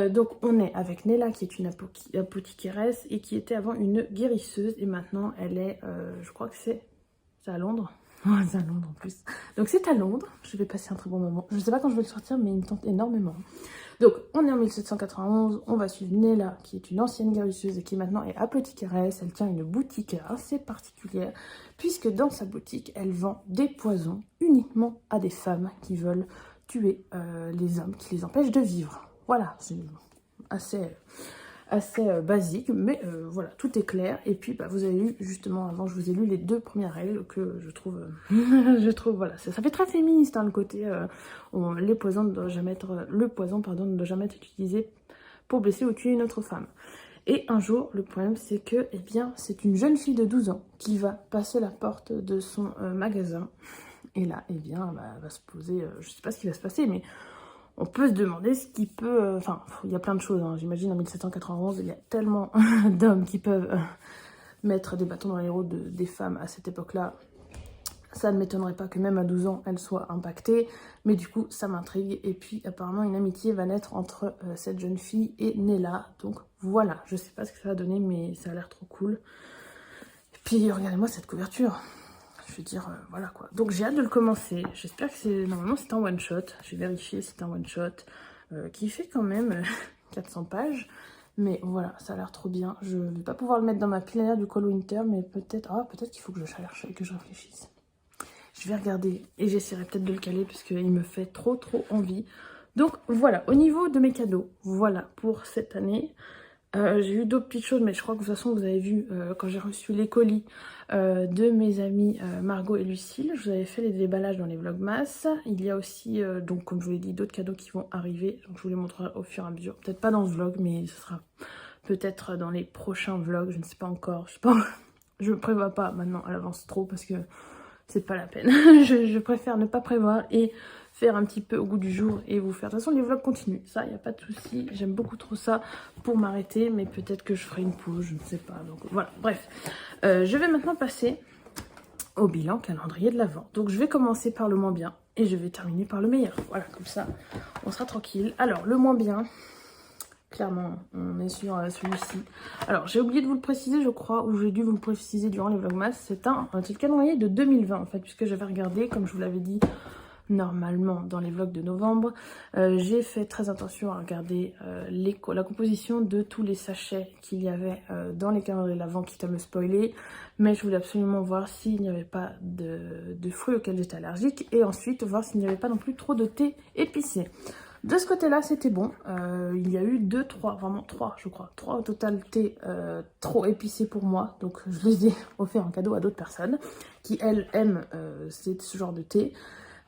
Donc on est avec Nella qui est une apothicairesse et qui était avant une guérisseuse et maintenant elle est, je crois que c'est à Londres. C'est à Londres en plus. Donc c'est à Londres, je vais passer un très bon moment. Je ne sais pas quand je vais le sortir mais il me tente énormément. Donc on est en 1791, on va suivre Nella, qui est une ancienne guérisseuse et qui maintenant est apothicairesse. Elle tient une boutique assez particulière, puisque dans sa boutique, elle vend des poisons uniquement à des femmes qui veulent tuer les hommes, qui les empêchent de vivre. Voilà, c'est assez basique, mais voilà, tout est clair. Et puis vous avez lu, justement, avant je vous ai lu les 2 premières règles que je trouve, voilà, ça fait très féministe, hein, le côté, les poisons ne doivent jamais être, le poison, pardon, ne doit jamais être utilisé pour blesser ou tuer une autre femme. Et un jour, le problème c'est que, eh bien, c'est une jeune fille de 12 ans qui va passer la porte de son magasin, et là, eh bien, elle va se poser, je sais pas ce qui va se passer, mais on peut se demander ce qui peut... Enfin, il y a plein de choses, hein. J'imagine en 1791, il y a tellement d'hommes qui peuvent mettre des bâtons dans les roues des femmes à cette époque-là. Ça ne m'étonnerait pas que même à 12 ans, elle soit impactée. Mais du coup, ça m'intrigue. Et puis, apparemment, une amitié va naître entre cette jeune fille et Nella. Donc, voilà. Je sais pas ce que ça va donner, mais ça a l'air trop cool. Et puis, regardez-moi cette couverture. Je veux dire, voilà quoi. Donc j'ai hâte de le commencer. J'espère que c'est... Normalement c'est un one shot. J'ai vérifié, c'est un one shot. Qui fait quand même 400 pages. Mais voilà, ça a l'air trop bien. Je ne vais pas pouvoir le mettre dans ma plénière du Call Winter. Mais peut-être... Ah, peut-être qu'il faut que je cherche et que je réfléchisse. Je vais regarder. Et j'essaierai peut-être de le caler. Parce qu'il me fait trop envie. Donc voilà, au niveau de mes cadeaux. Voilà pour cette année. J'ai eu d'autres petites choses, mais je crois que de toute façon vous avez vu quand j'ai reçu les colis de mes amies Margot et Lucille. Je vous avais fait les déballages dans les vlogmas. Il y a aussi, donc comme je vous l'ai dit, d'autres cadeaux qui vont arriver. Donc je vous les montrerai au fur et à mesure. Peut-être pas dans ce vlog, mais ce sera peut-être dans les prochains vlogs. Je ne sais pas encore. Je ne prévois pas maintenant à l'avance trop parce que c'est pas la peine. je préfère ne pas prévoir et faire un petit peu au goût du jour et vous faire. De toute façon, les vlogs continuent. Ça, il n'y a pas de souci. J'aime beaucoup trop ça pour m'arrêter, mais peut-être que je ferai une pause, je ne sais pas. Donc voilà, bref. Je vais maintenant passer au bilan calendrier de l'Avent. Donc je vais commencer par le moins bien et je vais terminer par le meilleur. Voilà, comme ça, on sera tranquille. Alors, le moins bien... Clairement, on est sur celui-ci. Alors, j'ai oublié de vous le préciser, je crois, ou j'ai dû vous le préciser durant les vlogmas. C'est un calendrier de 2020, en fait, puisque j'avais regardé, comme je vous l'avais dit, normalement, dans les vlogs de novembre. J'ai fait très attention à regarder la composition de tous les sachets qu'il y avait dans les calendriers de l'Avent, quitte à me spoiler. Mais je voulais absolument voir s'il n'y avait pas de fruits auxquels j'étais allergique. Et ensuite, voir s'il n'y avait pas non plus trop de thé épicé. De ce côté-là, c'était bon. Il y a eu 3 je crois. 3 au total thé trop épicés pour moi. Donc, je les ai offerts en cadeau à d'autres personnes qui, elles, aiment ce genre de thé.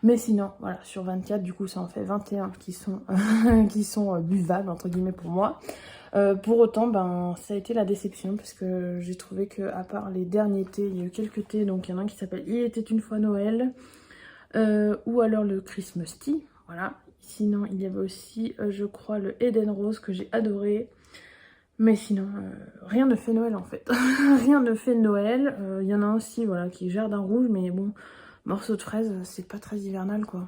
Mais sinon, voilà, sur 24, du coup, ça en fait 21 qui sont, qui sont buvables, entre guillemets, pour moi. Pour autant, ça a été la déception parce que j'ai trouvé que, à part les derniers thés, il y a eu quelques thés. Donc, il y en a un qui s'appelle Il était une fois Noël ou alors le Christmas Tea. Voilà. Sinon, il y avait aussi, je crois, le Eden Rose que j'ai adoré. Mais sinon, rien ne fait Noël en fait. Rien ne fait Noël. Il y en a aussi, voilà, qui est Jardin Rouge, mais bon, morceau de fraise, c'est pas très hivernal, quoi.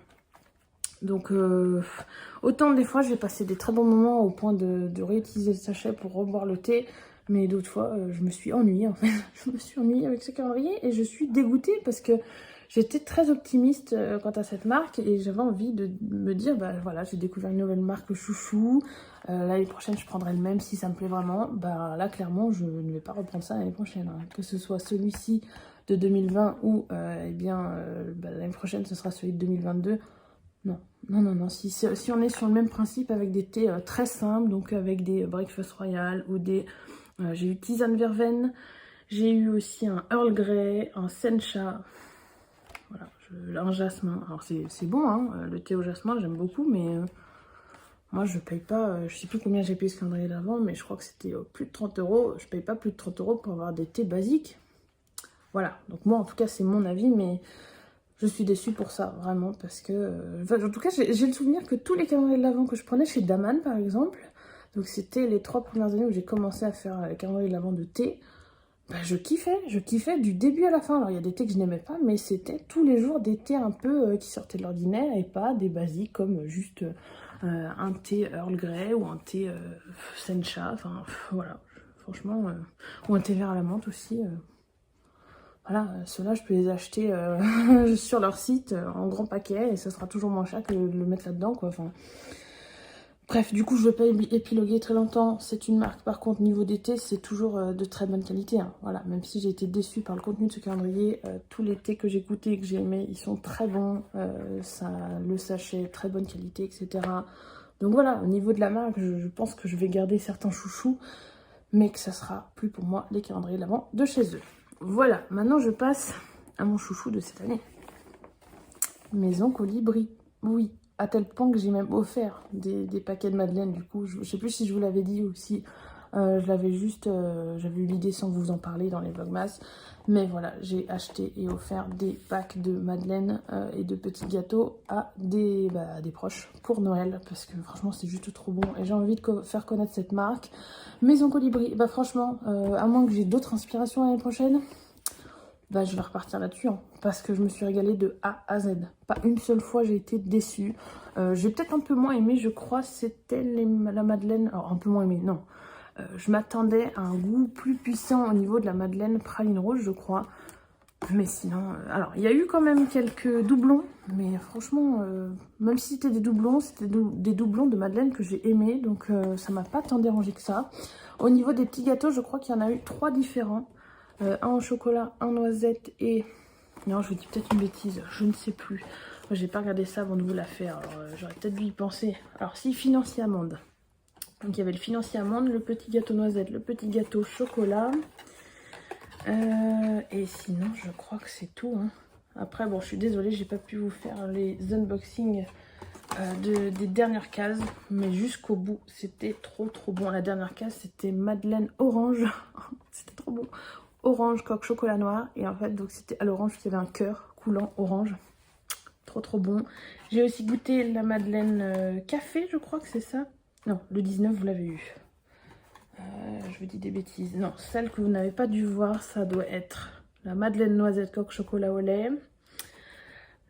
Donc, autant des fois, j'ai passé des très bons moments au point de réutiliser le sachet pour reboire le thé. Mais d'autres fois, je me suis ennuyée, en fait. Je me suis ennuyée avec ce calendrier et je suis dégoûtée parce que j'étais très optimiste quant à cette marque et j'avais envie de me dire, voilà, j'ai découvert une nouvelle marque chouchou. L'année prochaine, je prendrai le même si ça me plaît vraiment. Là, clairement, je ne vais pas reprendre ça l'année prochaine. Hein. Que ce soit celui-ci de 2020 ou, l'année prochaine, ce sera celui de 2022. Non. Si on est sur le même principe avec des thés très simples, donc avec des Breakfast Royal ou des... j'ai eu tisane verveine, j'ai eu aussi un Earl Grey, un sencha, voilà, un jasmin. Alors c'est bon, hein, le thé au jasmin, j'aime beaucoup, mais moi je paye pas, je sais plus combien j'ai payé ce calendrier d'avant, mais je crois que c'était plus de 30 €. Je paye pas plus de 30 € pour avoir des thés basiques. Voilà, donc moi en tout cas c'est mon avis, mais... Je suis déçue pour ça, vraiment, parce que... en tout cas, j'ai le souvenir que tous les calendriers de l'Avent que je prenais chez Daman, par exemple, donc c'était les 3 premières années où j'ai commencé à faire les calendriers de l'Avent de thé, je kiffais du début à la fin. Alors, il y a des thés que je n'aimais pas, mais c'était tous les jours des thés un peu qui sortaient de l'ordinaire et pas des basiques comme juste un thé Earl Grey ou un thé sencha, enfin, voilà, franchement, ou un thé vert à la menthe aussi... Voilà, ceux-là, je peux les acheter sur leur site en grand paquet et ça sera toujours moins cher que de le mettre là-dedans, quoi. Enfin, Bref, du coup, je ne veux pas épiloguer très longtemps. C'est une marque, par contre, niveau d'été, c'est toujours de très bonne qualité. Hein. Voilà, même si j'ai été déçue par le contenu de ce calendrier, tous les thés que j'ai goûtés et que j'ai aimés, ils sont très bons. Le sachet, très bonne qualité, etc. Donc voilà, au niveau de la marque, je pense que je vais garder certains chouchous, mais que ça sera plus pour moi les calendriers de l'Avent de chez eux. Voilà, maintenant je passe à mon chouchou de cette année. Maison Colibri, oui. À tel point que j'ai même offert des paquets de madeleine. Du coup, je sais plus si je vous l'avais dit ou si je l'avais juste... j'avais eu l'idée sans vous en parler dans les vlogmas. Mais voilà, j'ai acheté et offert des packs de madeleine et de petits gâteaux à des proches pour Noël. Parce que franchement, c'est juste trop bon. Et j'ai envie de faire connaître cette marque. Maison Colibri, bah franchement, à moins que j'ai d'autres inspirations l'année prochaine... Bah, je vais repartir là-dessus, hein, parce que je me suis régalée de A à Z. Pas une seule fois j'ai été déçue. J'ai peut-être un peu moins aimé, je crois, c'était la madeleine... Alors, un peu moins aimé, non. Je m'attendais à un goût plus puissant au niveau de la madeleine praline rose, je crois. Mais sinon... alors, il y a eu quand même quelques doublons, mais franchement, même si c'était des doublons, c'était des doublons de madeleine que j'ai aimé, donc ça m'a pas tant dérangé que ça. Au niveau des petits gâteaux, je crois qu'il y en a eu 3 différents. Un au chocolat, un noisette et... Non, je vous dis peut-être une bêtise, je ne sais plus. Moi, j'ai pas regardé ça avant de vous la faire, alors j'aurais peut-être dû y penser. Alors, si, financier amande. Donc, il y avait le financier amande, le petit gâteau noisette, le petit gâteau chocolat. Et sinon, je crois que c'est tout. Hein. Après, bon, je suis désolée, j'ai pas pu vous faire les unboxings des dernières cases. Mais jusqu'au bout, c'était trop bon. La dernière case, c'était madeleine orange. C'était trop bon. Orange, coque, chocolat noir. Et en fait, donc c'était à l'orange qu'il y avait un cœur coulant orange. Trop bon. J'ai aussi goûté la madeleine café, je crois que c'est ça. Non, le 19, vous l'avez eu. Je vous dis des bêtises. Non, celle que vous n'avez pas dû voir, ça doit être la madeleine noisette coque chocolat au lait.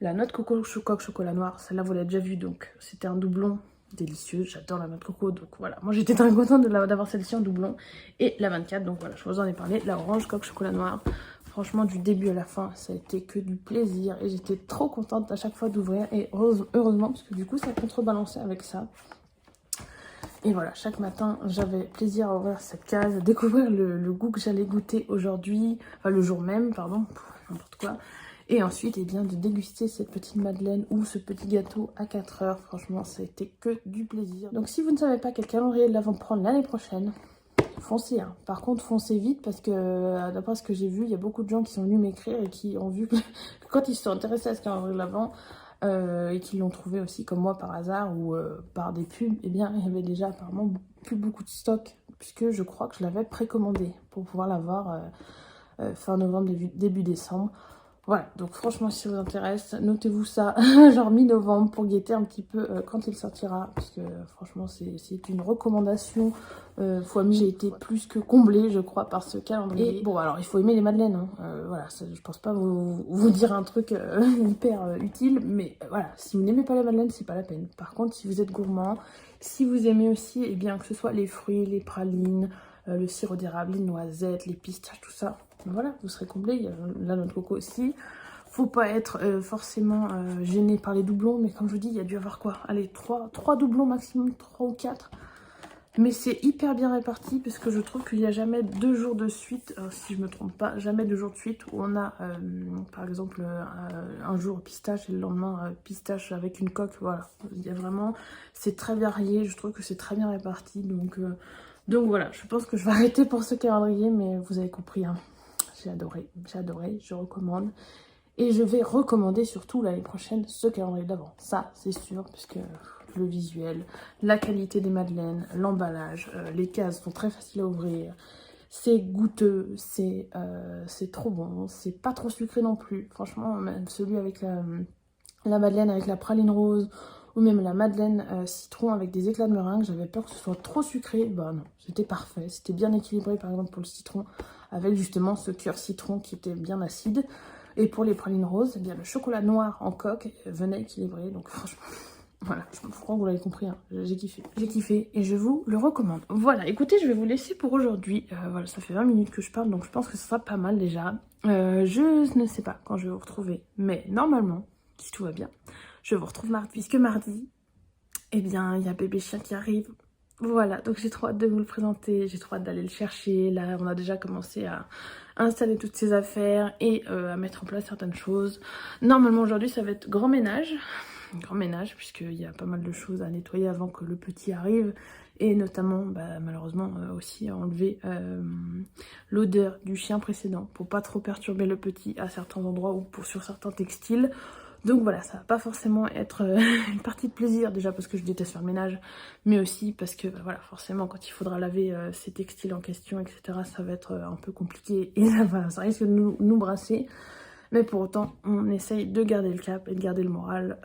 La noix de coco coque chocolat noir. Celle-là, vous l'avez déjà vue, donc c'était un doublon. Délicieux, j'adore la noix de coco, donc voilà, moi j'étais très contente d'avoir celle-ci en doublon. Et la 24, donc voilà, je vous en ai parlé, la orange coque chocolat noir. Franchement, du début à la fin, ça a été que du plaisir et j'étais trop contente à chaque fois d'ouvrir. Et heureusement, parce que du coup, ça contrebalançait avec ça. Et voilà, chaque matin, j'avais plaisir à ouvrir cette case, à découvrir le goût que j'allais goûter aujourd'hui, enfin le jour même, pardon, n'importe quoi. Et ensuite, eh bien, de déguster cette petite madeleine ou ce petit gâteau à 4 heures. Franchement, ça a été que du plaisir. Donc, si vous ne savez pas quel calendrier de l'Avent prendre l'année prochaine, foncez. Hein. Par contre, foncez vite parce que, d'après ce que j'ai vu, il y a beaucoup de gens qui sont venus m'écrire et qui ont vu que quand ils se sont intéressés à ce calendrier de l'Avent et qui l'ont trouvé aussi comme moi par hasard ou par des pubs, eh bien, il y avait déjà apparemment plus beaucoup de stock puisque je crois que je l'avais précommandé pour pouvoir l'avoir fin novembre, début décembre. Voilà, donc franchement, si ça vous intéresse, notez-vous ça, genre mi-novembre, pour guetter un petit peu quand il sortira. Parce que franchement, c'est une recommandation. Fois 1000, j'ai été plus que comblée, je crois, par ce calendrier. Et bon, alors, il faut aimer les madeleines. Hein. Voilà, ça, je pense pas vous dire un truc hyper utile. Mais voilà, si vous n'aimez pas les madeleines, c'est pas la peine. Par contre, si vous êtes gourmand, si vous aimez aussi, eh bien, que ce soit les fruits, les pralines, le sirop d'érable, les noisettes, les pistaches, tout ça... Voilà, vous serez comblé. Il y a la noix de coco aussi. Faut pas être forcément gêné par les doublons, mais comme je vous dis, il y a dû y avoir quoi? Allez, 3 doublons maximum, 3 ou 4. Mais c'est hyper bien réparti parce que je trouve qu'il n'y a jamais 2 jours de suite, si je me trompe pas, jamais 2 jours de suite où on a par exemple un jour pistache et le lendemain pistache avec une coque. Voilà, il y a vraiment, c'est très varié, je trouve que c'est très bien réparti. Donc voilà, je pense que je vais arrêter pour ce calendrier, mais vous avez compris, hein. J'ai adoré, je recommande. Et je vais recommander surtout l'année prochaine ce calendrier d'avant. Ça, c'est sûr, puisque le visuel, la qualité des madeleines, l'emballage, les cases sont très faciles à ouvrir. C'est goûteux, c'est trop bon, c'est pas trop sucré non plus. Franchement, même celui avec la madeleine avec la praline rose, ou même la madeleine citron avec des éclats de meringue, j'avais peur que ce soit trop sucré. Bah non, c'était parfait, c'était bien équilibré par exemple pour le citron, avec justement ce cœur citron qui était bien acide. Et pour les pralines roses, eh bien le chocolat noir en coque venait équilibrer, donc franchement... Voilà, je crois que vous l'avez compris, hein. J'ai kiffé et je vous le recommande. Voilà, écoutez, je vais vous laisser pour aujourd'hui. Voilà, ça fait 20 minutes que je parle, donc je pense que ce sera pas mal déjà. Je ne sais pas quand je vais vous retrouver, mais normalement, si tout va bien, je vous retrouve mardi, puisque mardi, eh bien il y a bébé chien qui arrive. Voilà, donc j'ai trop hâte de vous le présenter, j'ai trop hâte d'aller le chercher. Là, on a déjà commencé à installer toutes ses affaires et à mettre en place certaines choses. Normalement, aujourd'hui, ça va être grand ménage. Grand ménage, puisqu'il y a pas mal de choses à nettoyer avant que le petit arrive. Et notamment, malheureusement, aussi enlever l'odeur du chien précédent pour pas trop perturber le petit à certains endroits ou sur certains textiles. Donc voilà, ça va pas forcément être une partie de plaisir, déjà parce que je déteste faire le ménage, mais aussi parce que voilà, forcément quand il faudra laver ces textiles en question, etc., ça va être un peu compliqué et là, voilà, ça risque de nous brasser. Mais pour autant, on essaye de garder le cap et de garder le moral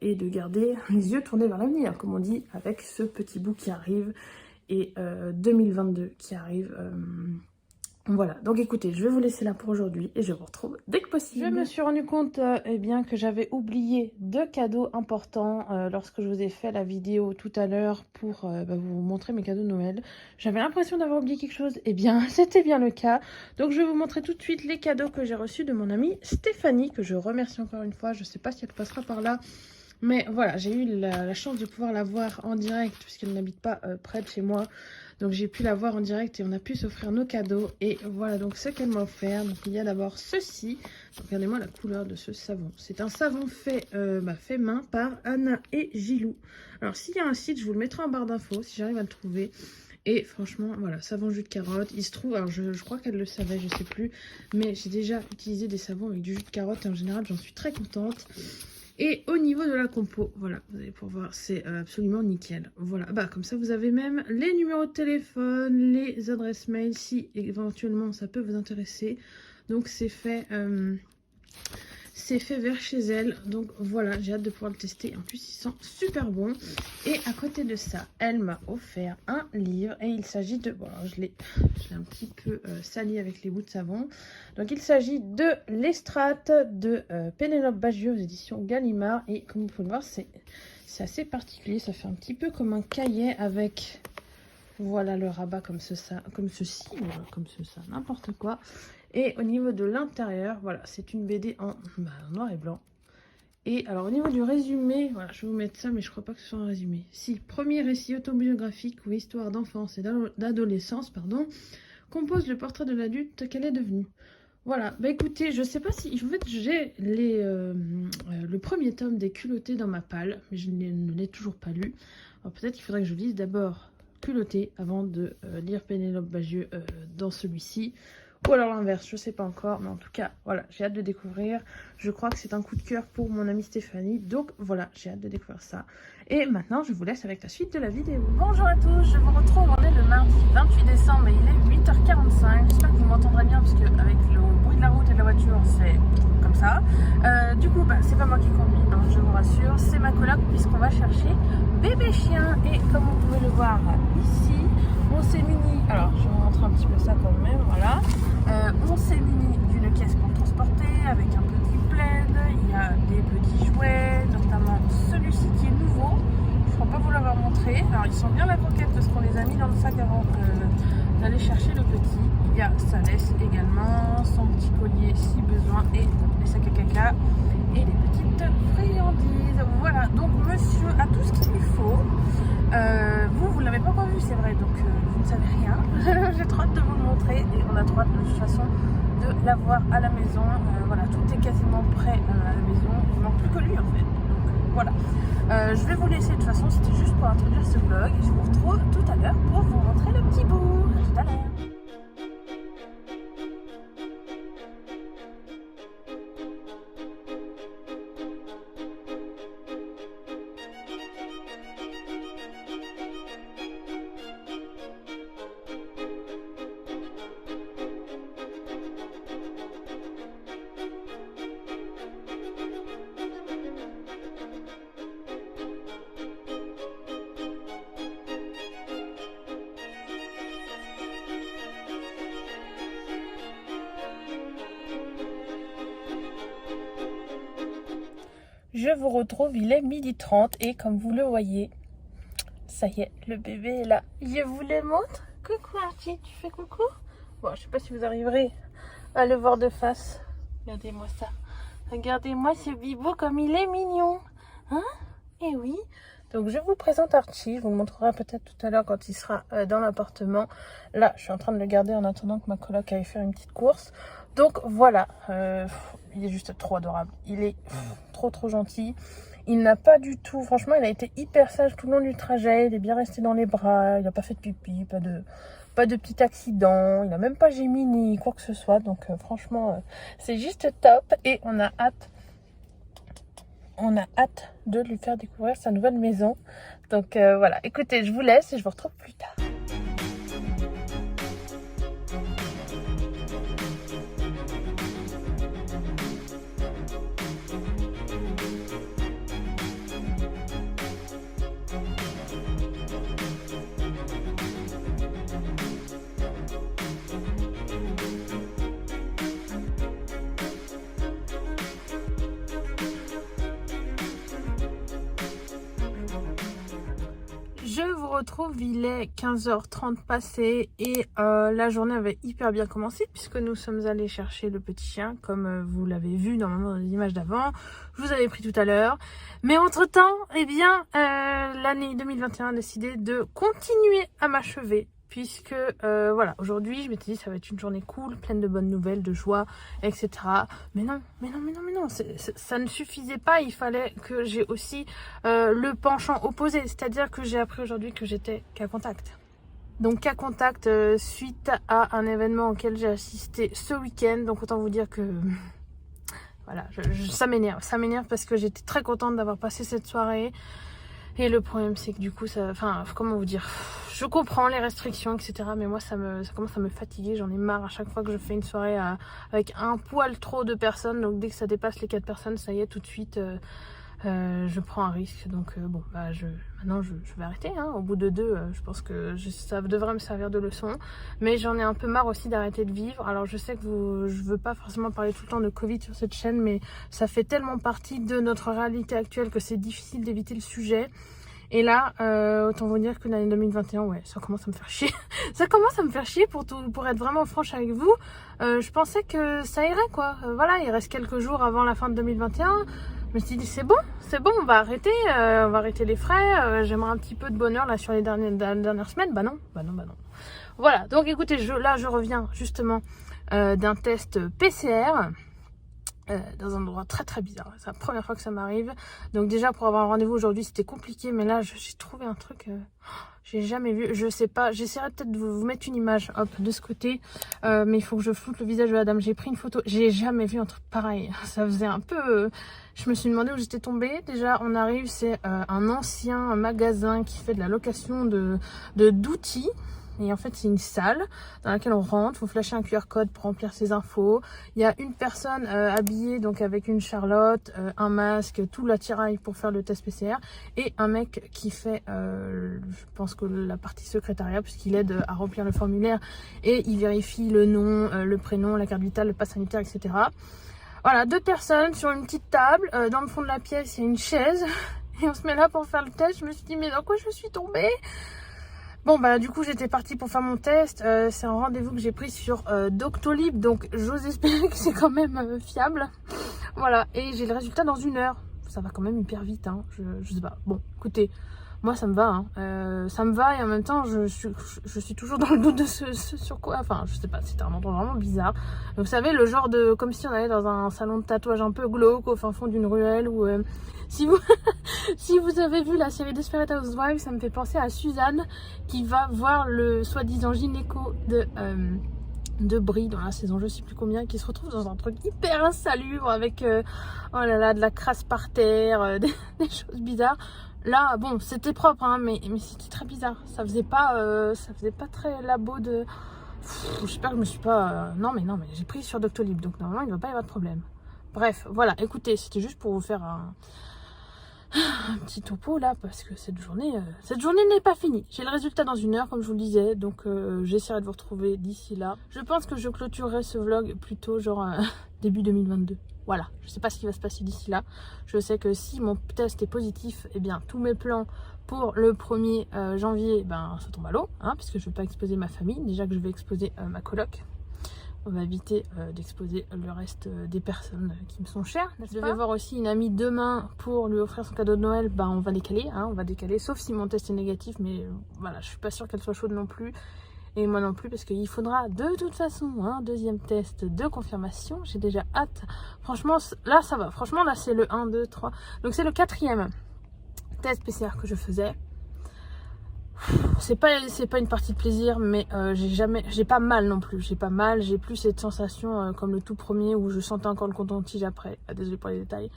et de garder les yeux tournés vers l'avenir, comme on dit, avec ce petit bout qui arrive et 2022 qui arrive. Voilà, donc écoutez, je vais vous laisser là pour aujourd'hui et je vous retrouve dès que possible. Je me suis rendu compte eh bien, que j'avais oublié 2 cadeaux importants lorsque je vous ai fait la vidéo tout à l'heure pour vous montrer mes cadeaux de Noël. J'avais l'impression d'avoir oublié quelque chose, eh bien c'était bien le cas. Donc je vais vous montrer tout de suite les cadeaux que j'ai reçus de mon amie Stéphanie, que je remercie encore une fois. Je ne sais pas si elle passera par là. Mais voilà, j'ai eu la chance de pouvoir la voir en direct puisqu'elle n'habite pas près de chez moi. Donc j'ai pu la voir en direct et on a pu s'offrir nos cadeaux. Et voilà donc ce qu'elle m'a offert. Donc il y a d'abord ceci. Regardez-moi la couleur de ce savon. C'est un savon fait main par Anna et Gilou. Alors s'il y a un site, je vous le mettrai en barre d'infos si j'arrive à le trouver. Et franchement, voilà, savon jus de carotte. Il se trouve, alors je crois qu'elle le savait, je sais plus. Mais j'ai déjà utilisé des savons avec du jus de carotte et en général, j'en suis très contente. Et au niveau de la compo, voilà, vous allez pouvoir voir, c'est absolument nickel. Voilà, comme ça vous avez même les numéros de téléphone, les adresses mail si éventuellement ça peut vous intéresser. Donc c'est fait vers chez elle. Donc voilà, j'ai hâte de pouvoir le tester. En plus, il sent super bon. Et à côté de ça, elle m'a offert un livre. Et il s'agit de... Bon, alors je l'ai un petit peu sali avec les bouts de savon. Donc il s'agit de l'Estrate de Pénélope Bagieux aux éditions Gallimard. Et comme vous pouvez le voir, c'est assez particulier. Ça fait un petit peu comme un cahier avec... Voilà le rabat comme ceci, voilà, comme ça, n'importe quoi. Et au niveau de l'intérieur, voilà, c'est une BD en noir et blanc. Et alors au niveau du résumé, voilà, je vais vous mettre ça, mais je crois pas que ce soit un résumé. Si, premier récit autobiographique ou histoire d'enfance et d'adolescence, compose le portrait de l'adulte qu'elle est devenue. Voilà, écoutez, je sais pas si... En fait, j'ai le premier tome des Culottés dans ma palle, mais je ne l'ai toujours pas lu. Alors peut-être qu'il faudrait que je lise d'abord Culottés avant de lire Pénélope Bagieux dans celui-ci. Ou alors l'inverse, je sais pas encore, mais en tout cas, voilà, j'ai hâte de découvrir. Je crois que c'est un coup de cœur pour mon amie Stéphanie, donc voilà, j'ai hâte de découvrir ça. Et maintenant, je vous laisse avec la suite de la vidéo. Bonjour à tous, je vous retrouve, on est le mardi 28 décembre et il est 8h45. J'espère que vous m'entendrez bien, parce qu'avec le bruit de la route et de la voiture, c'est comme ça. Du coup, c'est pas moi qui conduis, hein, je vous rassure, c'est ma coloc, puisqu'on va chercher bébé chien. Et comme vous pouvez le voir ici, on s'est muni, alors je vais vous montrer un petit peu ça quand même, voilà. On s'est muni d'une caisse pour transporter avec un petit plaid, il y a des petits jouets, notamment celui-ci qui est nouveau, je ne crois pas vous l'avoir montré. Alors ils sont bien la conquête parce qu'on les a mis dans le sac avant d'aller chercher le petit. Il y a sa laisse également, son petit collier si besoin et les sacs à caca et les petites friandises. Voilà, donc monsieur a tout ce qu'il lui faut. Vous ne l'avez pas encore vu, c'est vrai, donc vous ne savez rien. J'ai trop hâte de vous le montrer et on a trop hâte de toute façon de l'avoir à la maison. Voilà, tout est quasiment prêt à la maison. Il ne manque plus que lui en fait. Donc voilà. Je vais vous laisser de toute façon, c'était juste pour introduire ce vlog. Et je vous retrouve tout à l'heure pour vous montrer le petit bout. À tout à l'heure. Je vous retrouve, il est 12h30 et comme vous le voyez, ça y est, le bébé est là. Je vous le montre. Coucou Archie, tu fais coucou? Bon, je sais pas si vous arriverez à le voir de face. Regardez-moi ça. Regardez-moi ce bibou comme il est mignon. Hein? Eh oui. Donc je vous présente Archie, je vous le montrerai peut-être tout à l'heure quand il sera dans l'appartement. Là, je suis en train de le garder en attendant que ma coloc aille faire une petite course. Donc voilà, il est juste trop adorable. Il est trop gentil. Il n'a pas du tout, franchement, il a été hyper sage tout le long du trajet. Il est bien resté dans les bras, il n'a pas fait de pipi, pas de petit accident. Il n'a même pas gémi ni quoi que ce soit. Donc franchement, c'est juste top. Et on a hâte de lui faire découvrir sa nouvelle maison. Donc voilà, écoutez, je vous laisse et je vous retrouve plus tard. Je vous retrouve, il est 15h30 passé et la journée avait hyper bien commencé puisque nous sommes allés chercher le petit chien comme vous l'avez vu normalement dans les images d'avant. Je vous avais pris tout à l'heure. Mais entre temps, eh bien, l'année 2021 a décidé de continuer à m'achever. Puisque voilà, aujourd'hui je m'étais dit ça va être une journée cool, pleine de bonnes nouvelles, de joie, etc. Mais non, ça ne suffisait pas, il fallait que j'ai aussi le penchant opposé, c'est-à-dire que j'ai appris aujourd'hui que j'étais cas contact. Donc cas contact suite à un événement auquel j'ai assisté ce week-end, donc autant vous dire que voilà, ça m'énerve parce que j'étais très contente d'avoir passé cette soirée. Et le problème c'est que du coup comment vous dire, je comprends les restrictions etc, mais moi ça commence à me fatiguer, j'en ai marre à chaque fois que je fais une soirée avec un poil trop de personnes. Donc dès que ça dépasse les 4 personnes, ça y est, tout de suite je prends un risque. Donc maintenant je vais arrêter hein. Au bout de 2 je pense que ça devrait me servir de leçon, mais j'en ai un peu marre aussi d'arrêter de vivre. Alors je sais que je veux pas forcément parler tout le temps de Covid sur cette chaîne, mais ça fait tellement partie de notre réalité actuelle que c'est difficile d'éviter le sujet. Et là, autant vous dire que l'année 2021, ouais, ça commence à me faire chier. Ça commence à me faire chier pour être vraiment franche avec vous. Je pensais que ça irait quoi. Voilà, il reste quelques jours avant la fin de 2021. Je me suis dit c'est bon, on va arrêter les frais. J'aimerais un petit peu de bonheur là sur les dernières semaines. Bah non. Voilà, donc écoutez, là je reviens justement d'un test PCR. Dans un endroit très bizarre, c'est la première fois que ça m'arrive. Donc déjà pour avoir un rendez-vous aujourd'hui c'était compliqué, mais là j'ai trouvé un truc j'ai jamais vu, je sais pas, j'essaierai peut-être de vous mettre une image hop de ce côté, mais il faut que je floute le visage de la dame. J'ai pris une photo, j'ai jamais vu un truc pareil, ça faisait un peu je me suis demandé où j'étais tombée. Déjà on arrive, c'est un ancien magasin qui fait de la location d'outils. Et en fait c'est une salle dans laquelle on rentre, il faut flasher un QR code pour remplir ses infos. Il y a une personne habillée donc avec une charlotte, un masque, tout l'attirail pour faire le test PCR. Et un mec qui fait, je pense que la partie secrétariat, puisqu'il aide à remplir le formulaire. Et il vérifie le nom, le prénom, la carte vitale, le pass sanitaire, etc. Voilà, 2 personnes sur une petite table. Dans le fond de la pièce, il y a une chaise. Et on se met là pour faire le test. Je me suis dit mais dans quoi je suis tombée ? Bon bah du coup j'étais partie pour faire mon test, c'est un rendez-vous que j'ai pris sur Doctolib, donc j'ose espérer que c'est quand même fiable. Voilà, et j'ai le résultat dans 1 heure, ça va quand même hyper vite hein, je sais pas. Bon écoutez, moi ça me va hein. Ça me va et en même temps je suis toujours dans le doute de ce sur quoi, enfin je sais pas, c'était un endroit vraiment bizarre. Vous savez le genre de, comme si on allait dans un salon de tatouage un peu glauque au fin fond d'une ruelle ou si vous avez vu la série Desperate Housewives, ça me fait penser à Suzanne qui va voir le soi-disant gynéco de Brie dans la saison je sais plus combien, qui se retrouve dans un truc hyper insalubre avec oh là là, de la crasse par terre, des choses bizarres. Là bon c'était propre hein, mais c'était très bizarre, ça faisait pas très labo de... J'espère que je me suis pas... Non mais j'ai pris sur Doctolib, donc normalement il ne va pas y avoir de problème. Bref voilà, écoutez, c'était juste pour vous faire un petit topo là, parce que cette journée n'est pas finie. J'ai le résultat dans 1 heure comme je vous le disais, donc j'essaierai de vous retrouver d'ici là. Je pense que je clôturerai ce vlog plutôt genre début 2022. Voilà, je sais pas ce qui va se passer d'ici là. Je sais que si mon test est positif, eh bien tous mes plans pour le 1er janvier, ben ça tombe à l'eau, hein, puisque je vais pas exposer ma famille, déjà que je vais exposer ma coloc. on va éviter d'exposer le reste des personnes qui me sont chères. Je devais voir aussi une amie demain pour lui offrir son cadeau de Noël. Bah on va décaler, hein, on va décaler, sauf si mon test est négatif, mais voilà, je suis pas sûre qu'elle soit chaude non plus. Et moi non plus, parce qu'il faudra de toute façon un deuxième test de confirmation. J'ai déjà hâte. Franchement, là ça va. Franchement, là c'est le 1, 2, 3. Donc c'est le 4e test PCR que je faisais. C'est pas une partie de plaisir, mais j'ai pas mal non plus. J'ai pas mal, j'ai plus cette sensation comme le tout premier où je sentais encore le coton-tige après. Désolée pour les détails.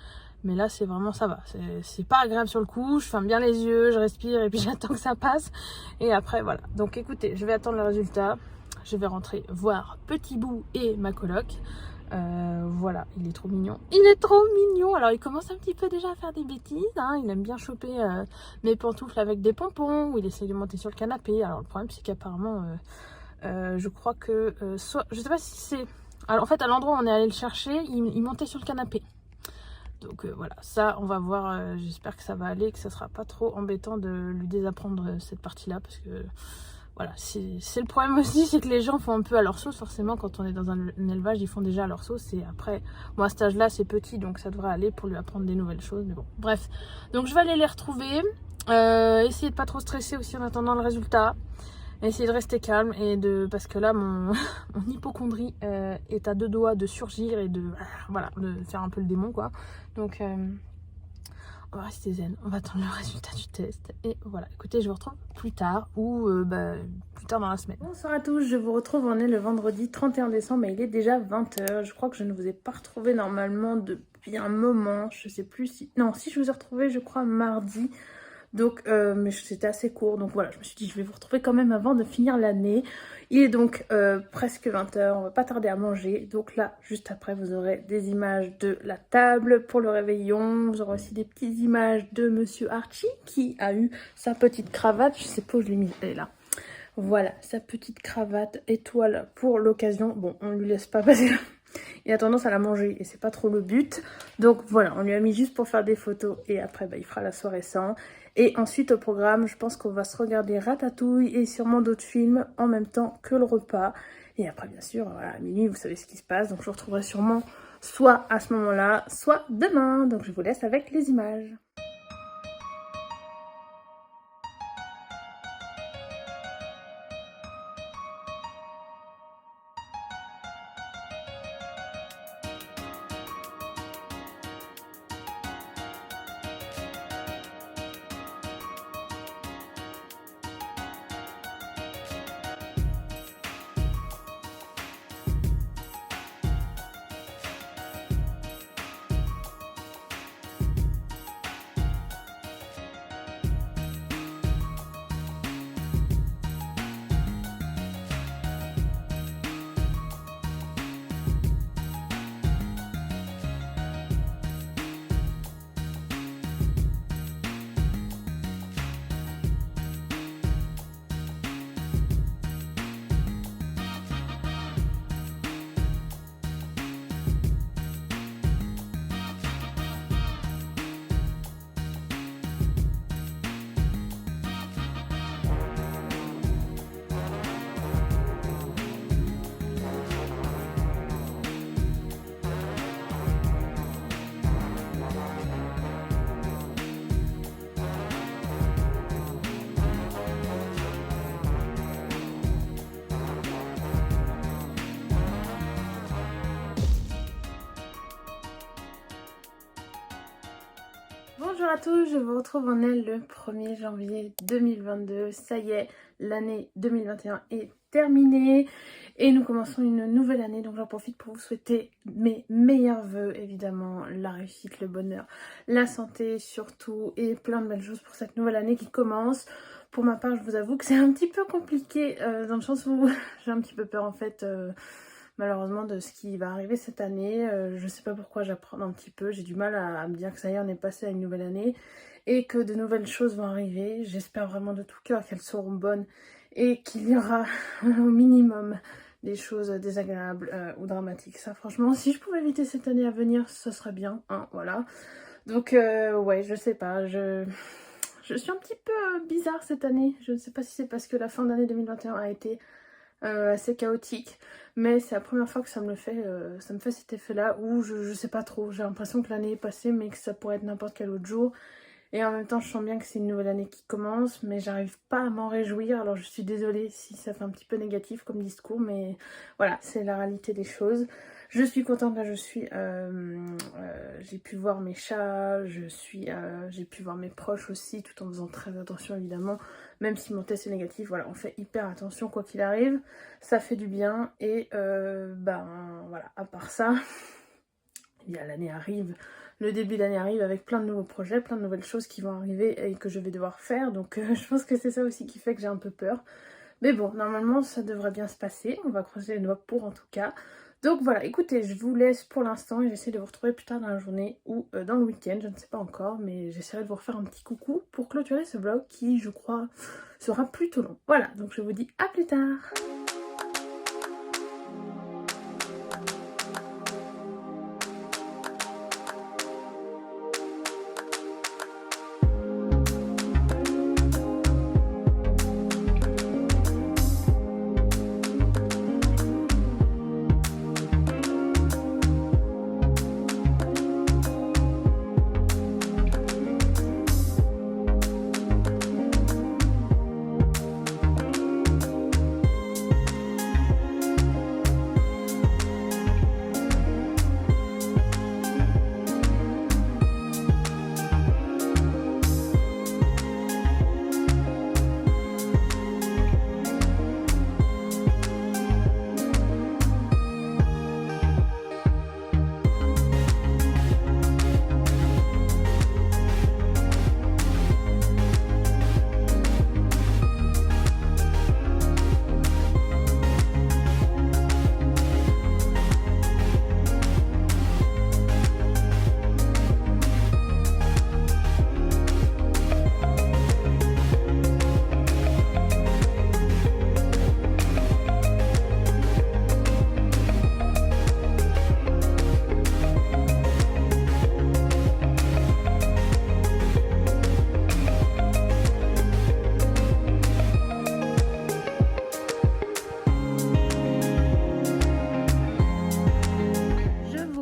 Mais là, c'est vraiment, ça va. C'est pas agréable sur le coup. Je ferme bien les yeux, je respire et puis j'attends que ça passe. Et après, voilà. Donc écoutez, je vais attendre le résultat. Je vais rentrer voir Petit Bout et ma coloc. Voilà, il est trop mignon. Il est trop mignon. Alors, il commence un petit peu déjà à faire des bêtises. Hein. Il aime bien choper mes pantoufles avec des pompons. Ou il essaie de monter sur le canapé. Alors, le problème, c'est qu'apparemment, je crois que... soit, je sais pas si c'est... Alors, en fait, à l'endroit où on est allé le chercher, il montait sur le canapé. Donc voilà, ça on va voir, j'espère que ça va aller, que ça sera pas trop embêtant de lui désapprendre cette partie-là, parce que voilà, c'est le problème aussi, c'est que les gens font un peu à leur sauce, forcément quand on est dans un élevage, ils font déjà à leur sauce, et après, moi à cet âge-là c'est petit, donc ça devrait aller pour lui apprendre des nouvelles choses, mais bon, bref. Donc je vais aller les retrouver, essayer de pas trop stresser aussi en attendant le résultat. Essayer de rester calme et parce que là mon hypocondrie est à 2 doigts de surgir et voilà, de faire un peu le démon quoi. Donc on va rester zen, on va attendre le résultat du test et voilà. Écoutez, je vous retrouve plus tard ou plus tard dans la semaine. Bonsoir à tous, je vous retrouve, on est le vendredi 31 décembre et il est déjà 20 h. Je crois que je ne vous ai pas retrouvé normalement depuis un moment, je sais plus si... Non, si je vous ai retrouvé je crois mardi. Donc, mais c'était assez court, donc voilà, je me suis dit je vais vous retrouver quand même avant de finir l'année. Il est donc presque 20 h, on va pas tarder à manger. Donc là, juste après, vous aurez des images de la table pour le réveillon. Vous aurez aussi des petites images de Monsieur Archie qui a eu sa petite cravate. Je sais pas où je l'ai mise, elle est là. Voilà, sa petite cravate étoile pour l'occasion. Bon, on lui laisse pas passer là. Il a tendance à la manger et c'est pas trop le but. Donc voilà, on lui a mis juste pour faire des photos et après il fera la soirée sans. Et ensuite au programme, je pense qu'on va se regarder Ratatouille et sûrement d'autres films en même temps que le repas. Et après bien sûr, voilà, à minuit, vous savez ce qui se passe. Donc je vous retrouverai sûrement soit à ce moment-là, soit demain. Donc je vous laisse avec les images. Bonjour à tous, je vous retrouve, on est le 1er janvier 2022, ça y est, l'année 2021 est terminée et nous commençons une nouvelle année, donc j'en profite pour vous souhaiter mes meilleurs vœux, évidemment, la réussite, le bonheur, la santé surtout et plein de belles choses pour cette nouvelle année qui commence. Pour ma part, je vous avoue que c'est un petit peu compliqué dans le sens où j'ai un petit peu peur en fait... malheureusement de ce qui va arriver cette année. Je sais pas pourquoi j'apprends un petit peu, j'ai du mal à me dire que ça y est, on est passé à une nouvelle année et que de nouvelles choses vont arriver. J'espère vraiment de tout cœur qu'elles seront bonnes et qu'il y aura au minimum des choses désagréables ou dramatiques. Ça franchement, si je pouvais éviter cette année à venir, ce serait bien, hein, voilà. Donc ouais, je sais pas, je suis un petit peu bizarre cette année. Je ne sais pas si c'est parce que la fin d'année 2021 a été assez chaotique. Mais c'est la première fois que ça me fait cet effet-là où je sais pas trop. J'ai l'impression que l'année est passée mais que ça pourrait être n'importe quel autre jour. Et en même temps, je sens bien que c'est une nouvelle année qui commence, mais j'arrive pas à m'en réjouir. Alors je suis désolée si ça fait un petit peu négatif comme discours, mais voilà, c'est la réalité des choses. Je suis contente, là j'ai pu voir mes chats, j'ai pu voir mes proches aussi, tout en faisant très attention évidemment, même si mon test est négatif, voilà, on fait hyper attention quoi qu'il arrive, ça fait du bien, et ben voilà, à part ça, eh bien l'année arrive, le début d'année arrive avec plein de nouveaux projets, plein de nouvelles choses qui vont arriver et que je vais devoir faire, donc je pense que c'est ça aussi qui fait que j'ai un peu peur. Mais bon, normalement ça devrait bien se passer, on va croiser les doigts pour en tout cas. Donc voilà, écoutez, je vous laisse pour l'instant et j'essaie de vous retrouver plus tard dans la journée ou dans le week-end, je ne sais pas encore, mais j'essaierai de vous refaire un petit coucou pour clôturer ce vlog qui, je crois, sera plutôt long. Voilà, donc je vous dis à plus tard.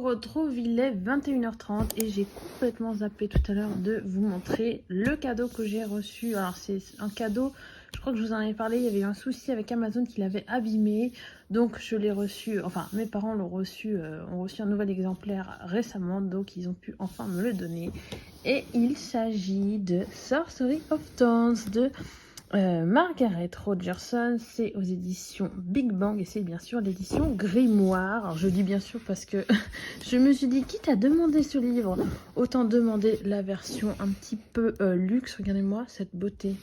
Retrouve, il est 21h30 et j'ai complètement zappé tout à l'heure de vous montrer le cadeau que j'ai reçu. Alors c'est un cadeau, je crois que je vous en avais parlé, il y avait eu un souci avec Amazon qui l'avait abîmé, donc je l'ai reçu, enfin mes parents l'ont reçu, ont reçu un nouvel exemplaire récemment, donc ils ont pu enfin me le donner. Et il s'agit de Sorcery of Thorns de Margaret Rogerson, c'est aux éditions Big Bang et c'est bien sûr l'édition Grimoire. Alors je dis bien sûr parce que je me suis dit, quitte à demander ce livre, autant demander la version un petit peu luxe. Regardez-moi cette beauté.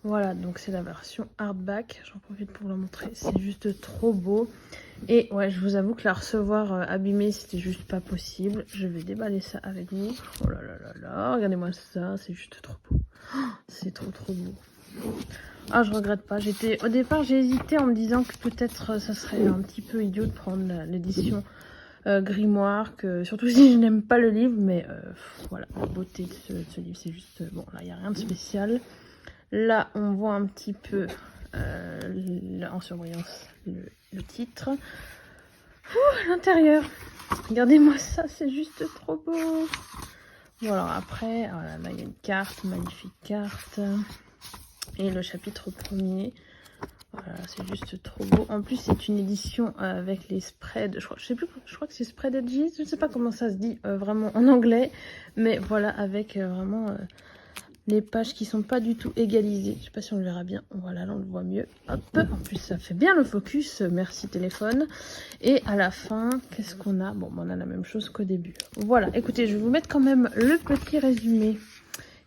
Voilà, donc c'est la version hardback, j'en profite pour vous la montrer, c'est juste trop beau. Et ouais, je vous avoue que la recevoir abîmée, c'était juste pas possible. Je vais déballer ça avec vous. Oh là là là là, regardez-moi ça, c'est juste trop beau. Oh, c'est trop beau. Ah, je regrette pas. Au départ, j'ai hésité en me disant que peut-être ça serait un petit peu idiot de prendre l'édition Grimoire, surtout si je n'aime pas le livre, mais voilà, la beauté de ce livre, c'est juste... bon, là, il n'y a rien de spécial. Là, on voit un petit peu en surbrillance le titre. L'intérieur. Regardez-moi ça, c'est juste trop beau. Bon, alors après, voilà, là, il y a une carte, magnifique carte. Et le chapitre premier, voilà, c'est juste trop beau. En plus, c'est une édition avec les spreads. Je crois que c'est spread edges. Je ne sais pas comment ça se dit vraiment en anglais. Mais voilà, avec vraiment les pages qui sont pas du tout égalisées. Je sais pas si on le verra bien. Voilà, là on le voit mieux. Hop. En plus, ça fait bien le focus. Merci téléphone. Et à la fin, qu'est-ce qu'on a? Bon, on a la même chose qu'au début. Voilà, écoutez, je vais vous mettre quand même le petit résumé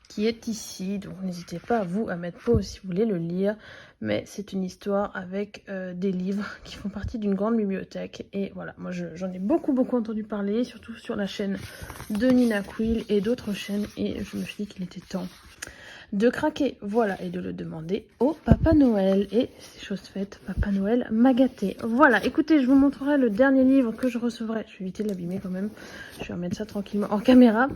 qui est ici, donc n'hésitez pas vous à mettre pause si vous voulez le lire, mais c'est une histoire avec des livres qui font partie d'une grande bibliothèque, et voilà, moi j'en ai beaucoup entendu parler, surtout sur la chaîne de Nina Quill et d'autres chaînes, et je me suis dit qu'il était temps de craquer, voilà, et de le demander au Papa Noël. Et c'est chose faite, Papa Noël m'a gâté. Voilà, écoutez, je vous montrerai le dernier livre que je recevrai. Je vais éviter de l'abîmer quand même, je vais remettre ça tranquillement en caméra.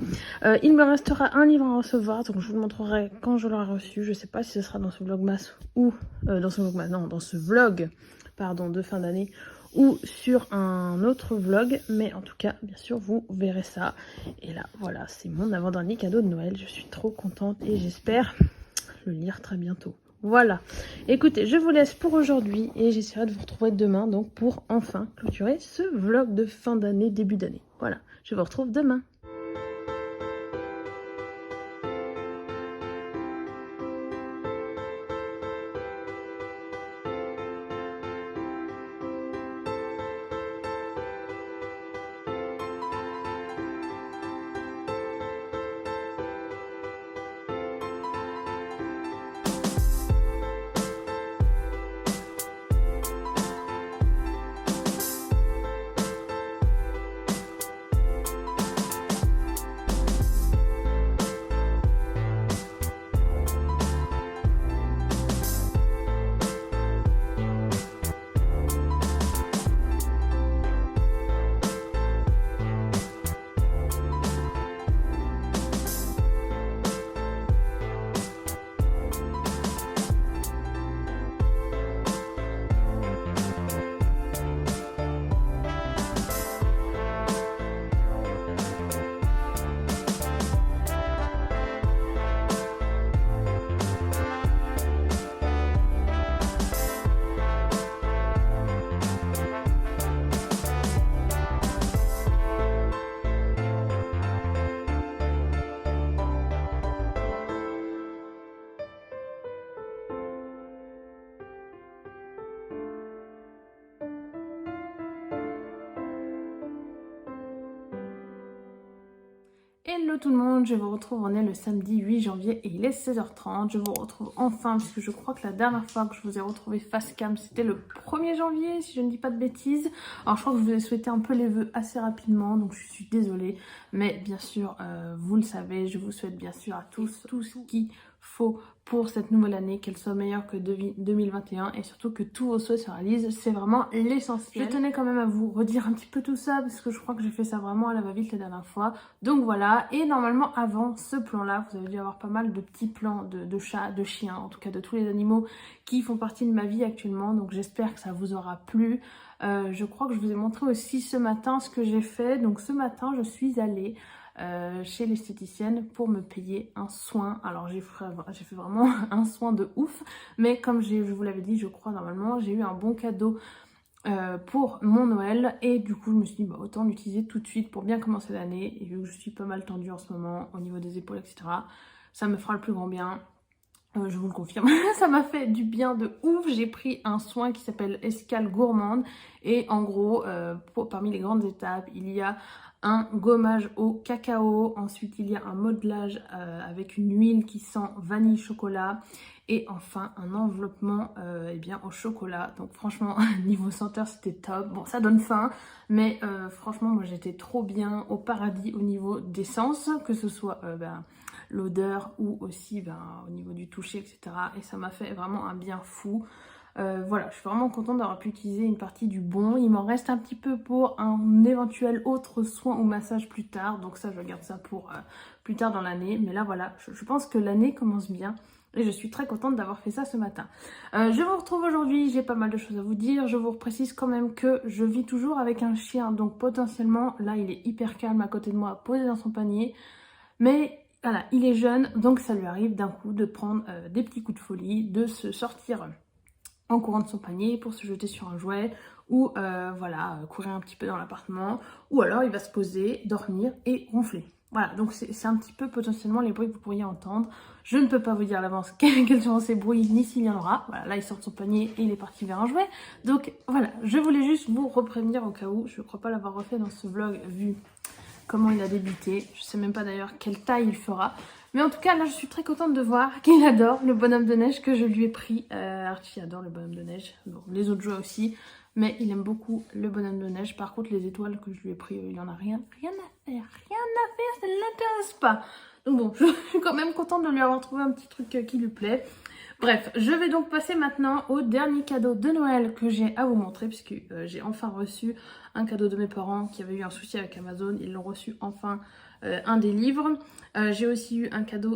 Il me restera un livre à recevoir, donc je vous le montrerai quand je l'aurai reçu. Je sais pas si ce sera dans ce vlogmas ou dans ce vlog, pardon, de fin d'année, ou sur un autre vlog, mais en tout cas bien sûr vous verrez ça. Et là voilà, c'est mon avant-dernier cadeau de Noël, je suis trop contente et j'espère le lire très bientôt. Voilà, écoutez, je vous laisse pour aujourd'hui et j'essaierai de vous retrouver demain donc pour enfin clôturer ce vlog de fin d'année, début d'année. Voilà, je vous retrouve demain. Hello tout le monde, je vous retrouve, on est le samedi 8 janvier et il est 16h30. Je vous retrouve enfin puisque je crois que la dernière fois que je vous ai retrouvé face cam c'était le 1er janvier si je ne dis pas de bêtises. Alors je crois que je vous ai souhaité un peu les vœux assez rapidement donc je suis désolée. Mais bien sûr, vous le savez, je vous souhaite bien sûr à tous tout ce qu'il faut pour cette nouvelle année, qu'elle soit meilleure que 2021 et surtout que tous vos souhaits se réalisent, c'est vraiment l'essentiel. Je tenais quand même à vous redire un petit peu tout ça parce que je crois que j'ai fait ça vraiment à la va-vite la dernière fois. Donc voilà, et normalement avant ce plan-là, vous avez dû avoir pas mal de petits plans de chats, de chiens, en tout cas de tous les animaux qui font partie de ma vie actuellement. Donc j'espère que ça vous aura plu. Je crois que je vous ai montré aussi ce matin ce que j'ai fait. Donc ce matin, je suis allée chez l'esthéticienne pour me payer un soin. Alors j'ai fait vraiment un soin de ouf, mais comme je vous l'avais dit, je crois normalement, j'ai eu un bon cadeau pour mon Noël et du coup je me suis dit bah, autant l'utiliser tout de suite pour bien commencer l'année. Et vu que je suis pas mal tendue en ce moment au niveau des épaules etc, ça me fera le plus grand bien. Je vous le confirme, ça m'a fait du bien de ouf. J'ai pris un soin qui s'appelle Escale Gourmande et en gros parmi les grandes étapes il y a un gommage au cacao, ensuite il y a un modelage avec une huile qui sent vanille chocolat et enfin un enveloppement eh bien, au chocolat. Donc franchement niveau senteur c'était top. Bon ça donne faim mais franchement moi j'étais trop bien au paradis au niveau des sens, que ce soit l'odeur ou aussi au niveau du toucher etc. Et ça m'a fait vraiment un bien fou. Voilà, je suis vraiment contente d'avoir pu utiliser une partie du bon. Il m'en reste un petit peu pour un éventuel autre soin ou massage plus tard. Donc ça, je garde ça pour plus tard dans l'année. Mais là, voilà, je pense que l'année commence bien. Et je suis très contente d'avoir fait ça ce matin. Je vous retrouve aujourd'hui, j'ai pas mal de choses à vous dire. Je vous précise quand même que je vis toujours avec un chien. Donc potentiellement, là, il est hyper calme à côté de moi, posé dans son panier. Mais voilà, il est jeune, donc ça lui arrive d'un coup de prendre des petits coups de folie, de se sortir en courant de son panier pour se jeter sur un jouet ou voilà, courir un petit peu dans l'appartement, ou alors il va se poser, dormir et ronfler. Voilà, donc c'est un petit peu potentiellement les bruits que vous pourriez entendre. Je ne peux pas vous dire à l'avance quels seront ces bruits ni s'il y en aura. Voilà, là il sort de son panier et il est parti vers un jouet. Donc voilà, je voulais juste vous reprévenir au cas où. Je ne crois pas l'avoir refait dans ce vlog vu comment il a débuté. Je sais même pas d'ailleurs quelle taille il fera. Mais en tout cas, là, je suis très contente de voir qu'il adore le bonhomme de neige que je lui ai pris. Archie adore le bonhomme de neige. Bon, les autres jouets aussi. Mais il aime beaucoup le bonhomme de neige. Par contre, les étoiles que je lui ai pris, il en a rien à faire. Rien à faire, ça ne l'intéresse pas. Donc bon, je suis quand même contente de lui avoir trouvé un petit truc qui lui plaît. Bref, je vais donc passer maintenant au dernier cadeau de Noël que j'ai à vous montrer, puisque j'ai enfin reçu un cadeau de mes parents qui avaient eu un souci avec Amazon. Ils l'ont reçu enfin un des livres. J'ai aussi eu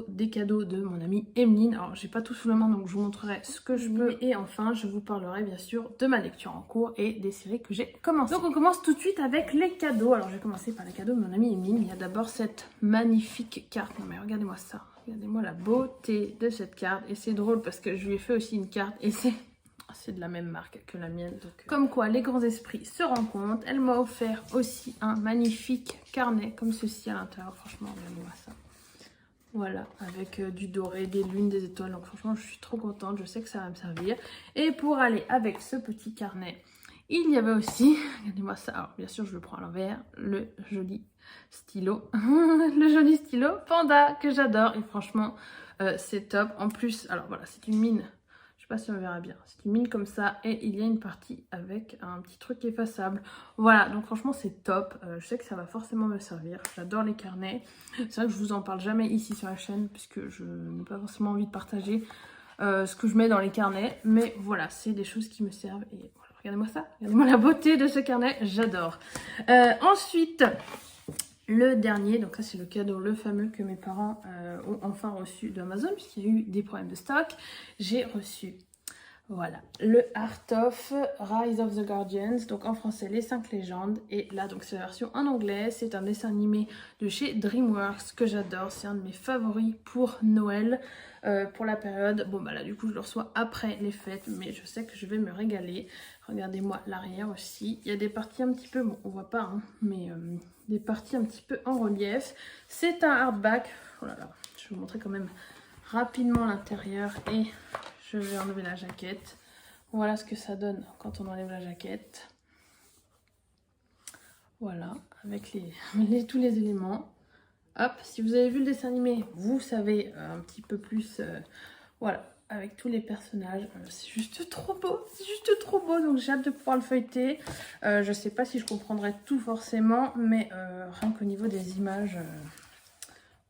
des cadeaux de mon amie Emeline. Alors j'ai pas tout sous la main, donc je vous montrerai ce que je peux. Et enfin, je vous parlerai bien sûr de ma lecture en cours et des séries que j'ai commencées. Donc on commence tout de suite avec les cadeaux. Alors je vais commencer par les cadeaux de mon amie Emeline. Il y a d'abord cette magnifique carte. Non mais regardez-moi ça. Regardez-moi la beauté de cette carte. Et c'est drôle parce que je lui ai fait aussi une carte et c'est de la même marque que la mienne. Donc, comme quoi les grands esprits se rencontrent. Elle m'a offert aussi un magnifique carnet comme ceci à l'intérieur. Franchement, regardez-moi ça. Voilà, avec du doré, des lunes, des étoiles. Donc franchement, je suis trop contente. Je sais que ça va me servir. Et pour aller avec ce petit carnet, il y avait aussi, regardez-moi ça. Alors bien sûr, je le prends à l'envers. Le joli stylo. Le joli stylo Panda que j'adore. Et franchement, c'est top. En plus, alors voilà, c'est une mine. Je sais pas si on verra bien. C'est une mine comme ça et il y a une partie avec un petit truc effaçable. Voilà, donc franchement c'est top. Je sais que ça va forcément me servir. J'adore les carnets. C'est vrai que je vous en parle jamais ici sur la chaîne puisque je n'ai pas forcément envie de partager ce que je mets dans les carnets. Mais voilà, c'est des choses qui me servent. Et voilà, regardez-moi ça. Regardez-moi la beauté de ce carnet. J'adore. Ensuite... Le dernier, donc ça c'est le cadeau, le fameux que mes parents ont enfin reçu d'Amazon puisqu'il y a eu des problèmes de stock. J'ai reçu, voilà, le Art of Rise of the Guardians, donc en français les 5 légendes. Et là donc c'est la version en anglais, c'est un dessin animé de chez DreamWorks que j'adore, c'est un de mes favoris pour Noël. Pour la période, bon bah là du coup je le reçois après les fêtes, mais je sais que je vais me régaler. Regardez-moi l'arrière aussi, il y a des parties un petit peu, bon on voit pas hein, mais des parties un petit peu en relief. C'est un hardback, oh là là, je vais vous montrer quand même rapidement l'intérieur et je vais enlever la jaquette. Voilà ce que ça donne quand on enlève la jaquette. Voilà, avec tous les éléments. Hop, si vous avez vu le dessin animé, vous savez un petit peu plus, voilà, avec tous les personnages. C'est juste trop beau, donc j'ai hâte de pouvoir le feuilleter. Je sais pas si je comprendrai tout forcément, mais rien qu'au niveau des images,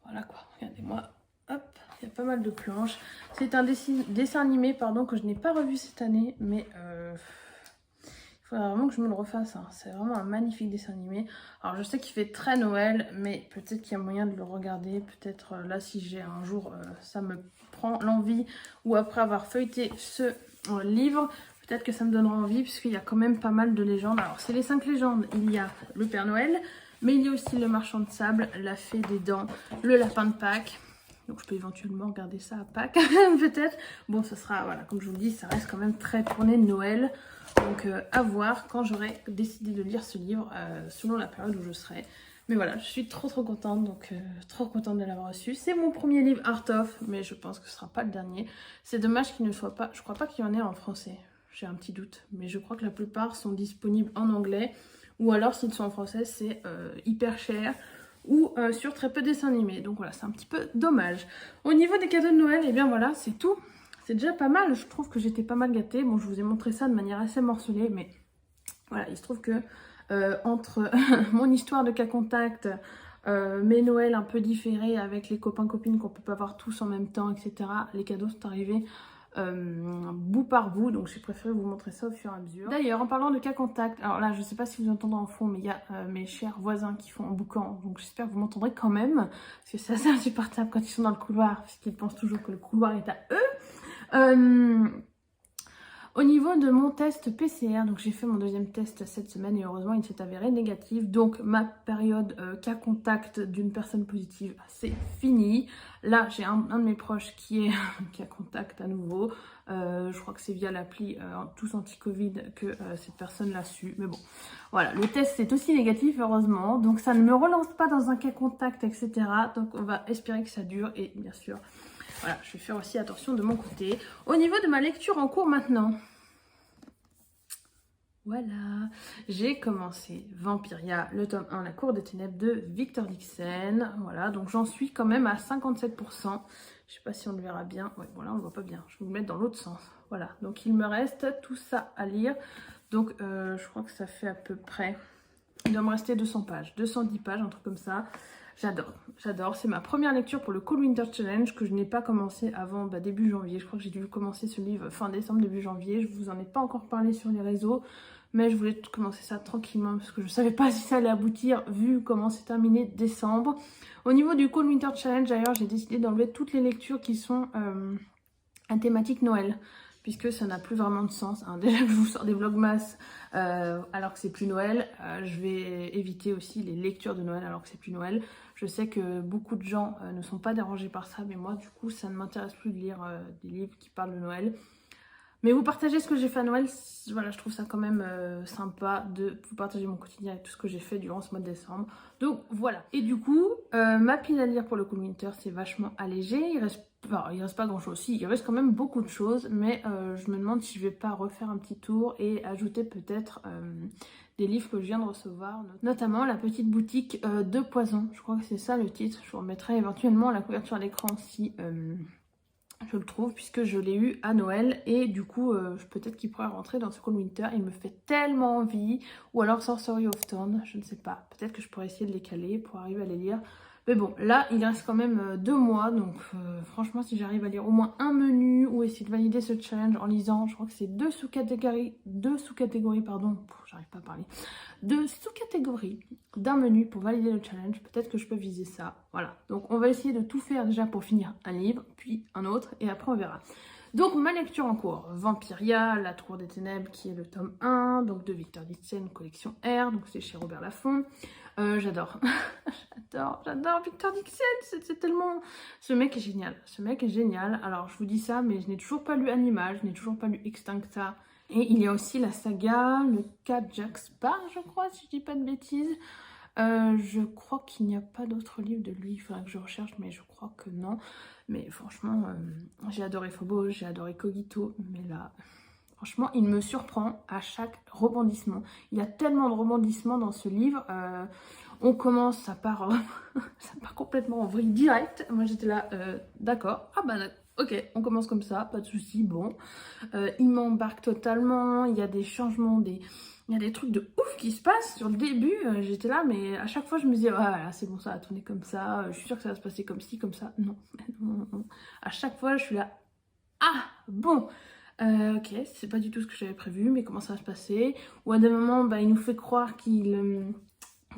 voilà quoi, regardez-moi, hop, il y a pas mal de planches. C'est un dessin animé, pardon, que je n'ai pas revu cette année, mais... il faudrait vraiment que je me le refasse, hein. C'est vraiment un magnifique dessin animé. Alors je sais qu'il fait très Noël, mais peut-être qu'il y a moyen de le regarder. Peut-être là si j'ai un jour, ça me prend l'envie, ou après avoir feuilleté ce livre, peut-être que ça me donnera envie, puisqu'il y a quand même pas mal de légendes. Alors c'est les 5 légendes, il y a le Père Noël, mais il y a aussi le Marchand de Sable, la Fée des Dents, le Lapin de Pâques. Donc je peux éventuellement regarder ça à Pâques, peut-être. Bon, ce sera, voilà, comme je vous le dis, ça reste quand même très tourné de Noël. Donc à voir quand j'aurai décidé de lire ce livre, selon la période où je serai. Mais voilà, je suis trop contente, donc trop contente de l'avoir reçu. C'est mon premier livre Art of, mais je pense que ce sera pas le dernier. C'est dommage qu'il ne soit pas, je crois pas qu'il y en ait en français. J'ai un petit doute, mais je crois que la plupart sont disponibles en anglais. Ou alors s'ils sont en français, c'est hyper cher. Ou sur très peu de dessins animés. Donc voilà, c'est un petit peu dommage. Au niveau des cadeaux de Noël, et bien voilà, c'est tout. C'est déjà pas mal, je trouve que j'étais pas mal gâtée. Bon, je vous ai montré ça de manière assez morcelée, mais voilà, il se trouve que entre mon histoire de cas contact, mes Noëls un peu différés avec les copains-copines qu'on peut pas voir tous en même temps, etc. Les cadeaux sont arrivés bout par bout, donc j'ai préféré vous montrer ça au fur et à mesure. D'ailleurs, en parlant de cas contact, alors là, je sais pas si vous entendez en fond, mais il y a mes chers voisins qui font un boucan, donc j'espère que vous m'entendrez quand même, parce que c'est assez insupportable quand ils sont dans le couloir, parce qu'ils pensent toujours que le couloir est à eux. Au niveau de mon test PCR, donc j'ai fait mon deuxième test cette semaine et heureusement il s'est avéré négatif. Donc ma période cas contact d'une personne positive, c'est fini. Là j'ai un de mes proches qui est cas contact à nouveau. Je crois que c'est via l'appli Tous Anti-Covid que cette personne l'a su. Mais bon, voilà, le test est aussi négatif heureusement. Donc ça ne me relance pas dans un cas contact, etc. Donc on va espérer que ça dure et bien sûr... Voilà, je vais faire aussi attention de mon côté. Au niveau de ma lecture en cours maintenant, voilà, j'ai commencé Vampiria, le tome 1, La Cour des Ténèbres de Victor Dixon. Voilà, donc j'en suis quand même à 57%. Je sais pas si on le verra bien. Ouais, bon là on le voit pas bien. Je vais vous le mettre dans l'autre sens. Voilà, donc il me reste tout ça à lire. Donc je crois que ça fait à peu près... Il doit me rester 200 pages, 210 pages, un truc comme ça. j'adore. C'est ma première lecture pour le Cold Winter Challenge que je n'ai pas commencé avant début janvier. Je crois que j'ai dû commencer ce livre fin décembre, début janvier. Je vous en ai pas encore parlé sur les réseaux, mais je voulais commencer ça tranquillement parce que je savais pas si ça allait aboutir vu comment c'est terminé décembre. Au niveau du Cold Winter Challenge d'ailleurs, j'ai décidé d'enlever toutes les lectures qui sont à thématique Noël, puisque ça n'a plus vraiment de sens. Hein. Déjà que je vous sors des vlogmas alors que c'est plus Noël, je vais éviter aussi les lectures de Noël alors que c'est plus Noël. Je sais que beaucoup de gens ne sont pas dérangés par ça, mais moi du coup ça ne m'intéresse plus de lire des livres qui parlent de Noël. Mais vous partagez ce que j'ai fait à Noël, voilà, je trouve ça quand même sympa de vous partager mon quotidien et tout ce que j'ai fait durant ce mois de décembre. Donc voilà. Et du coup, ma pile à lire pour le Cold Winter, c'est vachement allégé. Il reste pas grand chose. Si, il reste quand même beaucoup de choses, mais je me demande si je vais pas refaire un petit tour et ajouter peut-être des livres que je viens de recevoir, notamment La Petite Boutique de Poison. Je crois que c'est ça le titre. Je vous remettrai éventuellement la couverture à l'écran si je le trouve, puisque je l'ai eu à Noël et du coup peut-être qu'il pourrait rentrer dans ce Cold Winter. Il me fait tellement envie. Ou alors Sorcery of Thorn, je ne sais pas, peut-être que je pourrais essayer de les caler pour arriver à les lire. Mais bon, là il reste quand même 2 mois, donc franchement si j'arrive à lire au moins un menu ou essayer de valider ce challenge en lisant, je crois que c'est deux sous-catégories, pardon, j'arrive pas à parler, 2 sous-catégories d'un menu pour valider le challenge. Peut-être que je peux viser ça, voilà. Donc on va essayer de tout faire déjà pour finir un livre, puis un autre, et après on verra. Donc ma lecture en cours, Vampiria, La Tour des Ténèbres, qui est le tome 1, donc de Victor Dixon, collection R, donc c'est chez Robert Laffont. J'adore, j'adore Victor Dixon, c'est tellement... Ce mec est génial, alors je vous dis ça, mais je n'ai toujours pas lu Animal, je n'ai toujours pas lu Extincta. Et il y a aussi la saga, le cas Jack Sparrow, je crois, si je dis pas de bêtises. Je crois qu'il n'y a pas d'autres livres de lui, il faudrait que je recherche, mais je crois que non. Mais franchement, j'ai adoré Phobos, j'ai adoré Cogito, mais là, franchement, il me surprend à chaque rebondissement. Il y a tellement de rebondissements dans ce livre. On commence, ça part complètement en vrille direct. Moi, j'étais là, d'accord, ah bah ok, on commence comme ça, pas de souci, bon. Il m'embarque totalement, il y a des changements, il y a des trucs de ouf qui se passent sur le début. J'étais là, mais à chaque fois, je me disais, ah voilà, c'est bon, ça va tourner comme ça, je suis sûre que ça va se passer comme ci, comme ça. Non, non, non. À chaque fois, je suis là, ah, bon. Ok, c'est pas du tout ce que j'avais prévu, mais comment ça va se passer? Ou à des moments, il nous fait croire qu'il...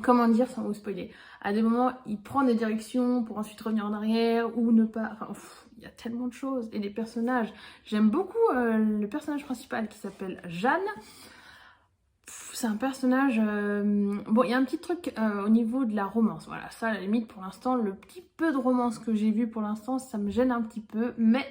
comment dire sans vous spoiler? À des moments, il prend des directions pour ensuite revenir en arrière ou ne pas... Enfin, il y a tellement de choses. Et les personnages, j'aime beaucoup le personnage principal qui s'appelle Jeanne. C'est un personnage... Bon, il y a un petit truc au niveau de la romance. Voilà, ça, à la limite, pour l'instant, le petit peu de romance que j'ai vu pour l'instant, ça me gêne un petit peu. Mais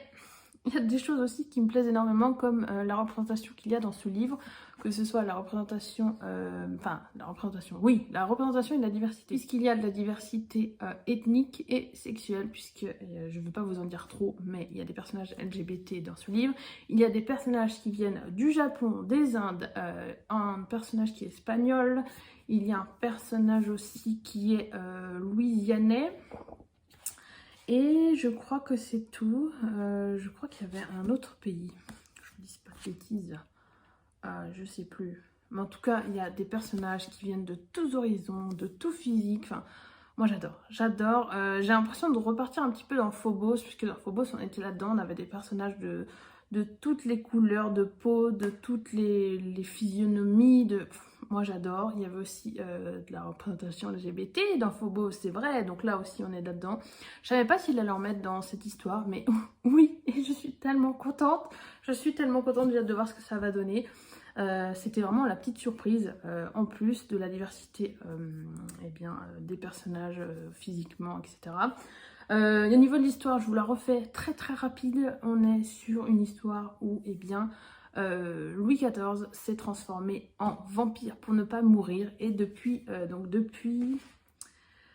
il y a des choses aussi qui me plaisent énormément, comme la représentation qu'il y a dans ce livre. Que ce soit la représentation... la représentation et la diversité. Puisqu'il y a de la diversité ethnique et sexuelle, puisque je ne vais pas vous en dire trop, mais il y a des personnages LGBT dans ce livre. Il y a des personnages qui viennent du Japon, des Indes, un personnage qui est espagnol. Il y a un personnage aussi qui est louisianais. Et je crois que c'est tout. Je crois qu'il y avait un autre pays. Je vous dis pas de bêtises. Je sais plus. Mais en tout cas, il y a des personnages qui viennent de tous horizons, de tout physique. Enfin, moi j'adore. J'ai l'impression de repartir un petit peu dans Phobos, puisque dans Phobos on était là-dedans, on avait des personnages de toutes les couleurs de peau, de toutes les physionomies. Moi j'adore. Il y avait aussi de la représentation LGBT dans Phobos, c'est vrai. Donc là aussi on est là-dedans. Je savais pas s'il allait en mettre dans cette histoire, mais oui, et je suis tellement contente. Je suis tellement contente déjà de voir ce que ça va donner. C'était vraiment la petite surprise, en plus de la diversité des personnages physiquement, etc. Au niveau de l'histoire, je vous la refais très très rapide. On est sur une histoire où Louis XIV s'est transformé en vampire pour ne pas mourir. Et depuis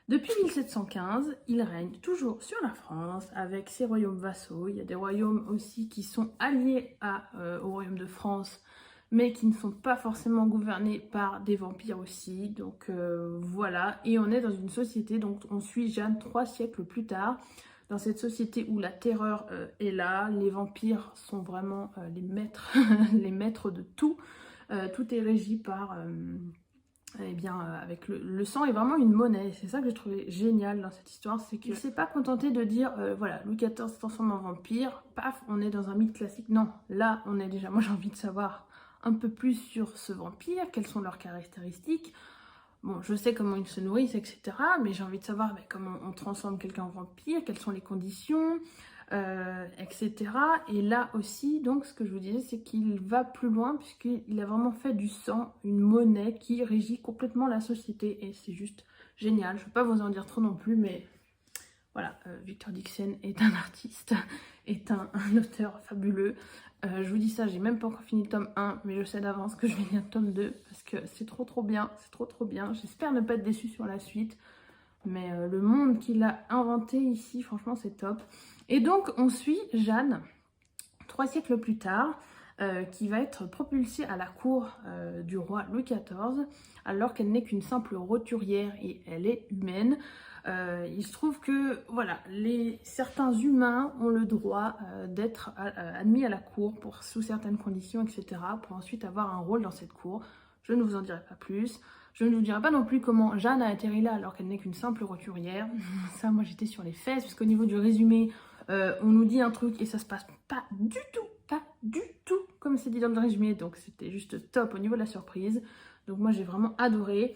1715, il règne toujours sur la France avec ses royaumes vassaux. Il y a des royaumes aussi qui sont alliés au royaume de France, mais qui ne sont pas forcément gouvernés par des vampires aussi. Donc voilà, et on est dans une société, donc on suit Jeanne 3 siècles plus tard, dans cette société où la terreur est là, les vampires sont vraiment les maîtres, les maîtres de tout. Tout est régi par eh bien, avec le sang est vraiment une monnaie. C'est ça que j'ai trouvé génial dans cette histoire, c'est qu'il ne s'est pas contenté de dire, voilà, Louis XIV se transforme en vampire, paf, on est dans un mythe classique. Non, là, on est déjà, moi j'ai envie de savoir un peu plus sur ce vampire, quelles sont leurs caractéristiques. Bon, je sais comment ils se nourrissent, etc. Mais j'ai envie de savoir comment on transforme quelqu'un en vampire, quelles sont les conditions, etc. Et là aussi, donc, ce que je vous disais, c'est qu'il va plus loin puisqu'il a vraiment fait du sang une monnaie qui régit complètement la société. Et c'est juste génial. Je ne vais pas vous en dire trop non plus, mais voilà, Victor Dixon est un artiste, est un auteur fabuleux. Je vous dis ça, j'ai même pas encore fini le tome 1, mais je sais d'avance que je vais lire le tome 2 parce que c'est trop bien, c'est trop bien. J'espère ne pas être déçue sur la suite, mais le monde qu'il a inventé ici, franchement, c'est top. Et donc, on suit Jeanne, 3 siècles plus tard, qui va être propulsée à la cour du roi Louis XIV, alors qu'elle n'est qu'une simple roturière et elle est humaine. Il se trouve que voilà, certains humains ont le droit d'être admis à la cour sous certaines conditions, etc., pour ensuite avoir un rôle dans cette cour. Je ne vous en dirai pas plus. Je ne vous dirai pas non plus comment Jeanne a atterri là alors qu'elle n'est qu'une simple roturière. Ça, moi j'étais sur les fesses, parce qu'au niveau du résumé, on nous dit un truc et ça se passe pas du tout comme c'est dit dans le résumé. Donc c'était juste top au niveau de la surprise. Donc moi j'ai vraiment adoré.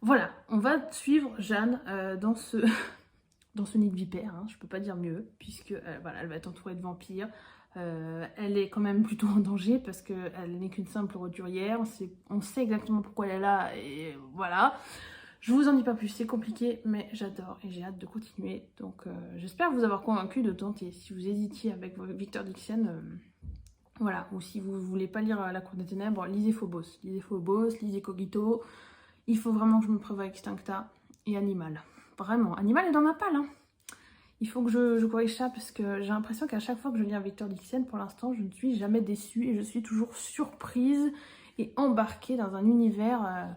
Voilà, on va suivre Jeanne dans ce nid de vipère, hein, je peux pas dire mieux, puisque voilà, elle va être entourée de vampires. Elle est quand même plutôt en danger parce qu'elle n'est qu'une simple roturière. On sait exactement pourquoi elle est là et voilà. Je vous en dis pas plus, c'est compliqué, mais j'adore et j'ai hâte de continuer. Donc j'espère vous avoir convaincu de tenter. Si vous hésitiez avec Victor Dixon, voilà, ou si vous voulez pas lire La Cour des Ténèbres, lisez Phobos. Lisez Phobos, lisez Cogito. Il faut vraiment que je me prévoie Extincta et Animal. Vraiment, Animal est dans ma palle, hein. Il faut que je corrige ça parce que j'ai l'impression qu'à chaque fois que je lis un Victor Dixon, pour l'instant, je ne suis jamais déçue et je suis toujours surprise et embarquée dans un univers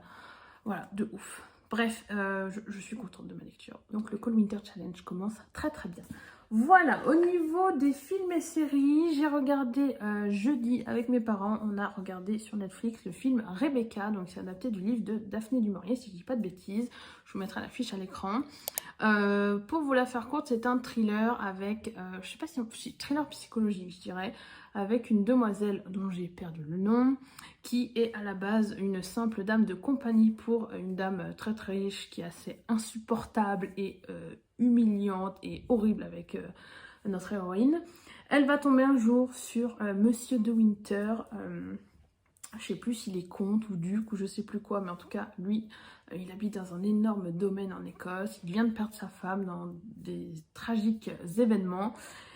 voilà, de ouf. Bref, je suis contente de ma lecture. Donc le Cold Winter Challenge commence très bien. Voilà, au niveau des films et séries, j'ai regardé jeudi avec mes parents, on a regardé sur Netflix le film Rebecca, donc c'est adapté du livre de Daphné du Maurier, si je dis pas de bêtises, je vous mettrai l'affiche à l'écran. Pour vous la faire courte, c'est un thriller avec, je sais pas si thriller psychologique je dirais, avec une demoiselle dont j'ai perdu le nom, qui est à la base une simple dame de compagnie pour une dame très riche qui est assez insupportable et humiliante et horrible avec notre héroïne. Elle va tomber un jour sur Monsieur de Winter, je sais plus s'il est comte ou duc ou je sais plus quoi, mais en tout cas lui il habite dans un énorme domaine en Écosse, il vient de perdre sa femme dans des tragiques événements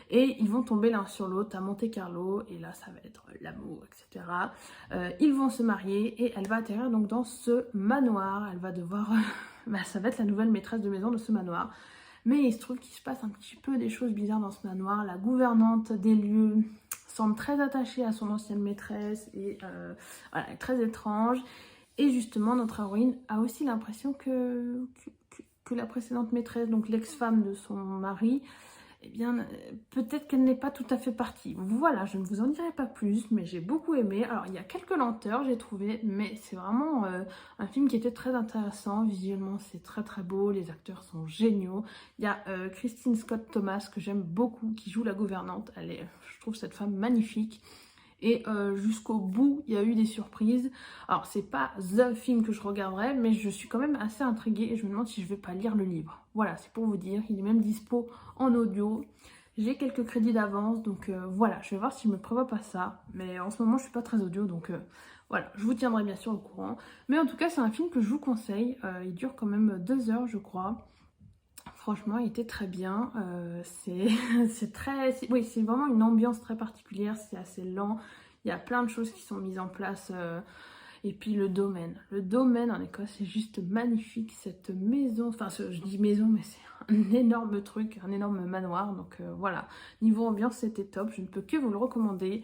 et ils vont tomber l'un sur l'autre à Monte Carlo et là ça va être l'amour, etc. Ils vont se marier et elle va atterrir donc dans ce manoir, elle va devoir, ça va être la nouvelle maîtresse de maison de ce manoir. Mais il se trouve qu'il se passe un petit peu des choses bizarres dans ce manoir. La gouvernante des lieux semble très attachée à son ancienne maîtresse et voilà, très étrange. Et justement, notre héroïne a aussi l'impression que la précédente maîtresse, donc l'ex-femme de son mari, eh bien, peut-être qu'elle n'est pas tout à fait partie. Voilà, je ne vous en dirai pas plus, mais j'ai beaucoup aimé. Alors, il y a quelques lenteurs, j'ai trouvé, mais c'est vraiment un film qui était très intéressant. Visuellement, c'est très beau, les acteurs sont géniaux. Il y a Christine Scott Thomas, que j'aime beaucoup, qui joue la gouvernante. Je trouve cette femme magnifique. Et jusqu'au bout, il y a eu des surprises. Alors, c'est pas THE film que je regarderai, mais je suis quand même assez intriguée et je me demande si je vais pas lire le livre. Voilà, c'est pour vous dire. Il est même dispo en audio. J'ai quelques crédits d'avance, donc voilà. Je vais voir si je me prévois pas ça. Mais en ce moment, je suis pas très audio, donc voilà. Je vous tiendrai bien sûr au courant. Mais en tout cas, c'est un film que je vous conseille. Il dure quand même 2 heures, je crois. Franchement, il était très bien. Oui, c'est vraiment une ambiance très particulière. C'est assez lent. Il y a plein de choses qui sont mises en place. Et puis le domaine. Le domaine en Écosse, c'est juste magnifique. Cette maison, enfin, je dis maison, mais c'est un énorme truc, un énorme manoir. Donc voilà. Niveau ambiance, c'était top. Je ne peux que vous le recommander.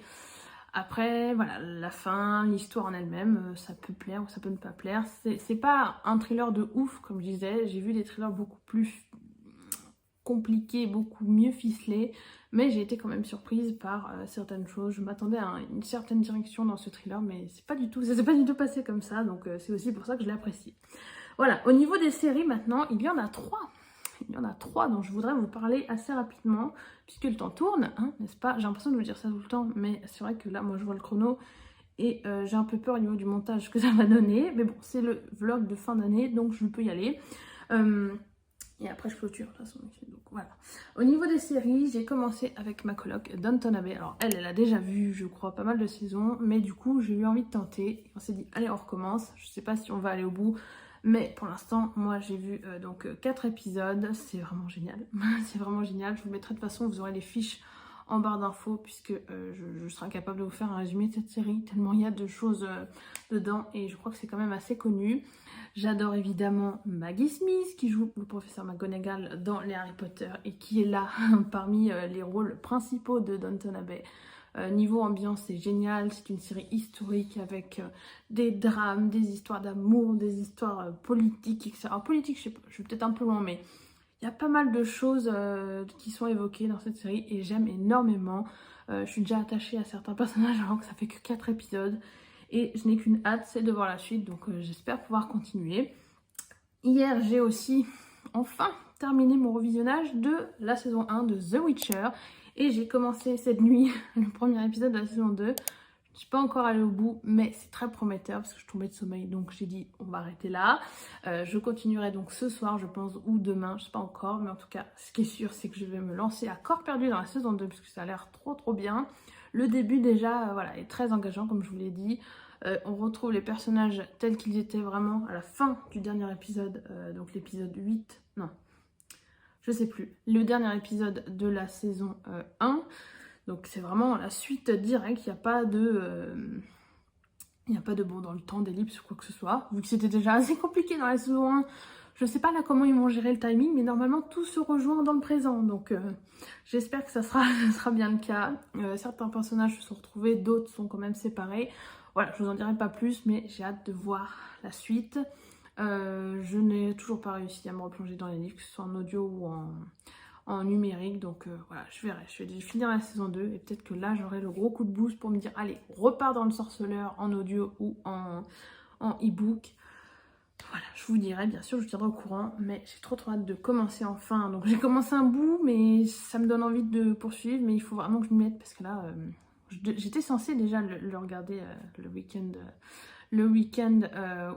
Après, voilà, la fin, l'histoire en elle-même, ça peut plaire ou ça peut ne pas plaire. C'est pas un thriller de ouf, comme je disais. J'ai vu des thrillers beaucoup plus compliqué, beaucoup mieux ficelé, mais j'ai été quand même surprise par certaines choses. Je m'attendais à une certaine direction dans ce thriller, mais ça s'est pas du tout passé comme ça, donc c'est aussi pour ça que je l'ai apprécié. Voilà, au niveau des séries maintenant, il y en a 3. Il y en a 3 dont je voudrais vous parler assez rapidement, puisque le temps tourne, hein, n'est-ce pas? J'ai l'impression de vous dire ça tout le temps, mais c'est vrai que là, moi je vois le chrono, et j'ai un peu peur au niveau du montage que ça va donner, mais bon, c'est le vlog de fin d'année, donc je peux y aller. Et après je clôture de toute façon. Donc voilà. Au niveau des séries, j'ai commencé avec ma coloc Downton Abbey. Alors elle a déjà vu, je crois, pas mal de saisons, mais du coup j'ai eu envie de tenter. On s'est dit allez, on recommence. Je sais pas si on va aller au bout, mais pour l'instant moi j'ai vu donc 4 épisodes. C'est vraiment génial. C'est vraiment génial. Je vous mettrai de toute façon, vous aurez les fiches en barre d'infos, puisque je serai incapable de vous faire un résumé de cette série tellement il y a de choses dedans, et je crois que c'est quand même assez connu. J'adore évidemment Maggie Smith qui joue le professeur McGonagall dans les Harry Potter et qui est là parmi les rôles principaux de Downton Abbey. Niveau ambiance, c'est génial, c'est une série historique avec des drames, des histoires d'amour, des histoires politiques, etc. Alors, politique, je sais pas, je suis peut-être un peu loin, mais il y a pas mal de choses qui sont évoquées dans cette série et j'aime énormément. Je suis déjà attachée à certains personnages alors que ça fait que 4 épisodes. Et je n'ai qu'une hâte, c'est de voir la suite, donc j'espère pouvoir continuer. Hier, j'ai aussi enfin terminé mon revisionnage de la saison 1 de The Witcher. Et j'ai commencé cette nuit le premier épisode de la saison 2. Je ne suis pas encore allée au bout, mais c'est très prometteur parce que je tombais de sommeil, donc j'ai dit on va arrêter là. Je continuerai donc ce soir, je pense, ou demain, je ne sais pas encore, mais en tout cas, ce qui est sûr, c'est que je vais me lancer à corps perdu dans la saison 2 parce que ça a l'air trop bien. Le début déjà voilà, est très engageant, comme je vous l'ai dit. On retrouve les personnages tels qu'ils étaient vraiment à la fin du dernier épisode, donc l'épisode 8, non, je sais plus, le dernier épisode de la saison 1. Donc c'est vraiment la suite directe, il n'y a pas de bond dans le temps, d'ellipse ou quoi que ce soit. Vu que c'était déjà assez compliqué dans la saison 1, je sais pas là comment ils vont gérer le timing, mais normalement tout se rejoint dans le présent. Donc j'espère que ça sera bien le cas. Certains personnages se sont retrouvés, d'autres sont quand même séparés. Voilà, je vous en dirai pas plus, mais j'ai hâte de voir la suite. Je n'ai toujours pas réussi à me replonger dans les livres, que ce soit en audio ou en numérique, donc voilà, je verrai. Je vais finir la saison 2 et peut-être que là j'aurai le gros coup de boost pour me dire allez, repars dans le sorceleur en audio ou en e-book. Voilà, je vous dirai, bien sûr, je vous tiendrai au courant, mais j'ai trop hâte de commencer enfin. Donc j'ai commencé un bout, mais ça me donne envie de poursuivre, mais il faut vraiment que je m'y mette parce que là, j'étais censée déjà le regarder le week-end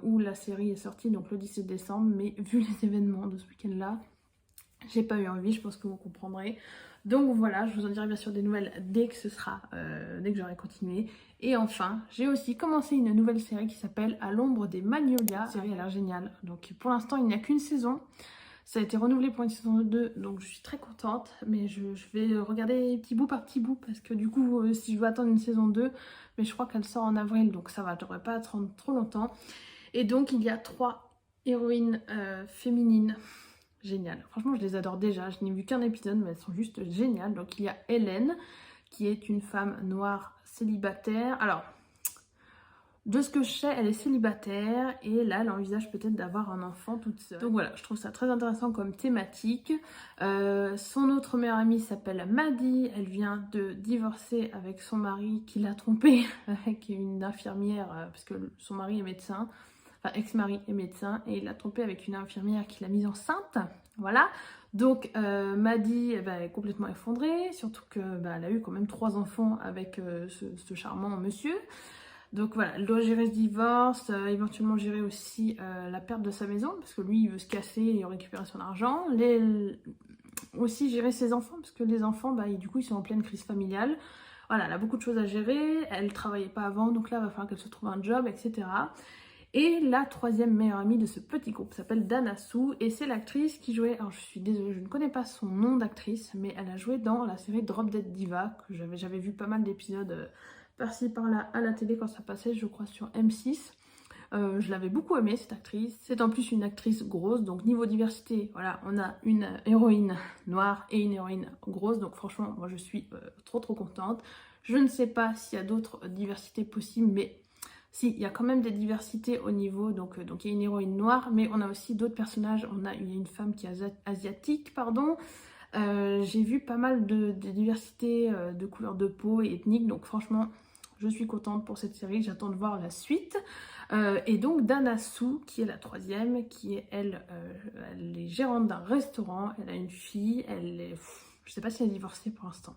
où la série est sortie, donc le 17 décembre, mais vu les événements de ce week-end-là, j'ai pas eu envie, je pense que vous comprendrez. Donc voilà, je vous en dirai bien sûr des nouvelles dès que dès que j'aurai continué. Et enfin, j'ai aussi commencé une nouvelle série qui s'appelle À l'ombre des Magnolias. La série a l'air géniale. Donc pour l'instant, il n'y a qu'une saison. Ça a été renouvelé pour une saison 2, donc je suis très contente. Mais je vais regarder petit bout par petit bout parce que du coup, si je veux attendre une saison 2, mais je crois qu'elle sort en avril, donc ça va, je devrais pas attendre trop longtemps. Et donc il y a 3 héroïnes féminines. Génial. Franchement, je les adore déjà. Je n'ai vu qu'un épisode, mais elles sont juste géniales. Donc, il y a Hélène, qui est une femme noire célibataire. Alors, de ce que je sais, elle est célibataire et là, elle envisage peut-être d'avoir un enfant toute seule. Donc voilà, je trouve ça très intéressant comme thématique. Son autre meilleure amie s'appelle Maddie. Elle vient de divorcer avec son mari qui l'a trompée avec une infirmière parce que son mari est médecin. Ex-mari est médecin et il l'a trompée avec une infirmière qui l'a mise enceinte, voilà. Donc Maddie est complètement effondrée, surtout que elle a eu quand même 3 enfants avec ce charmant monsieur. Donc voilà, elle doit gérer ce divorce, éventuellement gérer aussi la perte de sa maison, parce que lui il veut se casser et récupérer son argent. Aussi gérer ses enfants, parce que les enfants, du coup ils sont en pleine crise familiale. Voilà, elle a beaucoup de choses à gérer, elle travaillait pas avant, donc là il va falloir qu'elle se trouve un job, etc. Et la 3e meilleure amie de ce petit groupe s'appelle Dana Sue et c'est l'actrice qui jouait, alors je suis désolée, je ne connais pas son nom d'actrice, mais elle a joué dans la série Drop Dead Diva, que j'avais vu pas mal d'épisodes par-ci par-là à la télé quand ça passait, je crois sur M6. Je l'avais beaucoup aimée cette actrice, c'est en plus une actrice grosse, donc niveau diversité, voilà, on a une héroïne noire et une héroïne grosse, donc franchement, moi je suis trop contente. Je ne sais pas s'il y a d'autres diversités possibles, mais si, il y a quand même des diversités au niveau, donc il y a une héroïne noire, mais on a aussi d'autres personnages, il y a une femme qui est asiatique, pardon, J'ai vu pas mal de diversité de couleurs de peau et ethniques, donc franchement je suis contente pour cette série, j'attends de voir la suite. Et donc Dana Soo, qui est la troisième, qui est elle est gérante d'un restaurant, elle a une fille, je sais pas si elle est divorcée pour l'instant.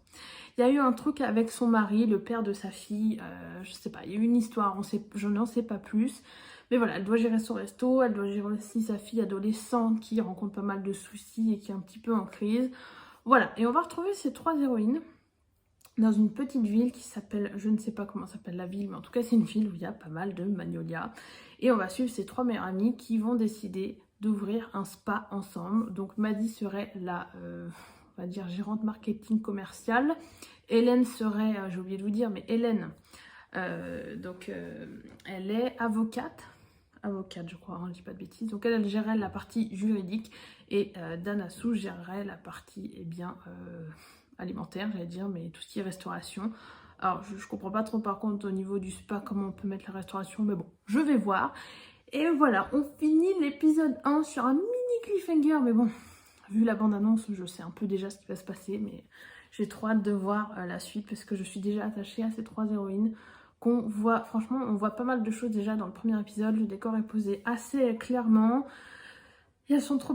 Il y a eu un truc avec son mari, le père de sa fille, je sais pas, il y a eu une histoire, je n'en sais pas plus. Mais voilà, elle doit gérer son resto, elle doit gérer aussi sa fille adolescente qui rencontre pas mal de soucis et qui est un petit peu en crise. Voilà, et on va retrouver ces trois héroïnes dans une petite ville qui s'appelle, je ne sais pas comment s'appelle la ville, mais en tout cas c'est une ville où il y a pas mal de magnolias. Et on va suivre ces trois meilleures amies qui vont décider d'ouvrir un spa ensemble. Donc Maddie serait la, on va dire, gérante marketing commerciale. Hélène serait, j'ai oublié de vous dire, mais Hélène, elle est avocate je crois, hein, je dis pas de bêtises. Donc elle gérait la partie juridique et Dana Soo gérerait la partie, eh bien, alimentaire, j'allais dire, mais tout ce qui est restauration. Alors je comprends pas trop par contre au niveau du spa comment on peut mettre la restauration, mais bon, je vais voir. Et voilà, on finit l'épisode 1 sur un mini cliffhanger, mais bon, vu la bande-annonce, je sais un peu déjà ce qui va se passer, mais j'ai trop hâte de voir la suite parce que je suis déjà attachée à ces trois héroïnes qu'on voit, franchement, on voit pas mal de choses déjà dans le premier épisode, le décor est posé assez clairement. Et elles sont trop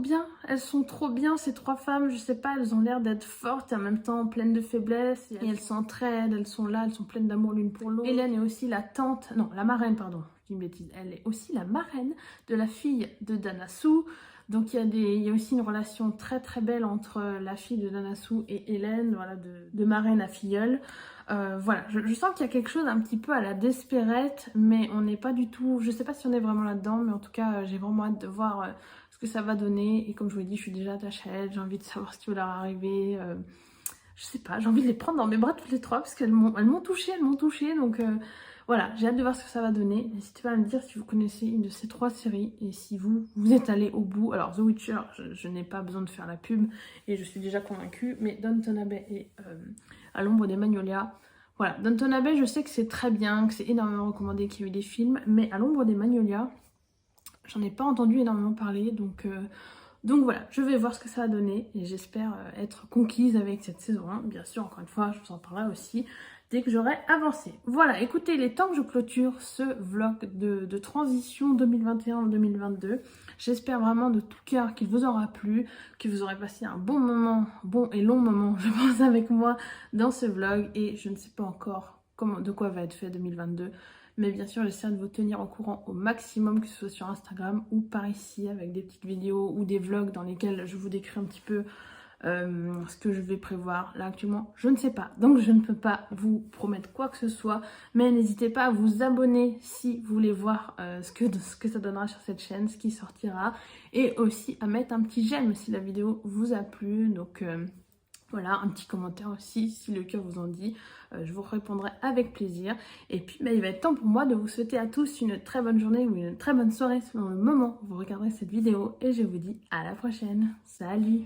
bien ces trois femmes, je sais pas, elles ont l'air d'être fortes et en même temps pleines de faiblesses. Et elles s'entraident, elles sont là, elles sont pleines d'amour l'une pour l'autre. Hélène est aussi la tante, non, la marraine, pardon, je dis une bêtise. Elle est aussi la marraine de la fille de Dana Soo. Donc il y a aussi une relation très très belle entre la fille de Dana Soo et Hélène, voilà, de marraine à filleule. Voilà, je sens qu'il y a quelque chose un petit peu à la Desperate, mais on n'est pas du tout, je sais pas si on est vraiment là-dedans, mais en tout cas j'ai vraiment hâte de voir ce que ça va donner. Et comme je vous l'ai dit, je suis déjà attachée à elle, j'ai envie de savoir ce qui va leur arriver. Je sais pas, j'ai envie de les prendre dans mes bras toutes les trois parce qu'elles m'ont touchée, donc voilà, j'ai hâte de voir ce que ça va donner. N'hésitez pas à me dire si vous connaissez une de ces trois séries et si vous êtes allé au bout. Alors The Witcher, je n'ai pas besoin de faire la pub et je suis déjà convaincue, mais Downton Abbey et À l'ombre des magnolias, voilà, Downton Abbey, je sais que c'est très bien, que c'est énormément recommandé, qu'il y a eu des films, mais À l'ombre des magnolias, j'en ai pas entendu énormément parler, donc voilà, je vais voir ce que ça va donner et j'espère être conquise avec cette saison 1. Bien sûr, encore une fois, je vous en parlerai aussi dès que j'aurai avancé. Voilà, écoutez, il est temps que je clôture ce vlog de transition 2021-2022. J'espère vraiment de tout cœur qu'il vous aura plu, que vous aurez passé un bon moment, bon et long moment, je pense, avec moi dans ce vlog. Et je ne sais pas encore de quoi va être fait 2022. Mais bien sûr, j'essaie de vous tenir au courant au maximum, que ce soit sur Instagram ou par ici, avec des petites vidéos ou des vlogs dans lesquels je vous décris un petit peu ce que je vais prévoir. Là actuellement, je ne sais pas, donc je ne peux pas vous promettre quoi que ce soit. Mais n'hésitez pas à vous abonner si vous voulez voir ce que ça donnera sur cette chaîne, ce qui sortira. Et aussi à mettre un petit j'aime si la vidéo vous a plu. Donc voilà, un petit commentaire aussi si le cœur vous en dit, je vous répondrai avec plaisir. Et puis il va être temps pour moi de vous souhaiter à tous une très bonne journée ou une très bonne soirée selon le moment où vous regarderez cette vidéo. Et je vous dis à la prochaine, salut!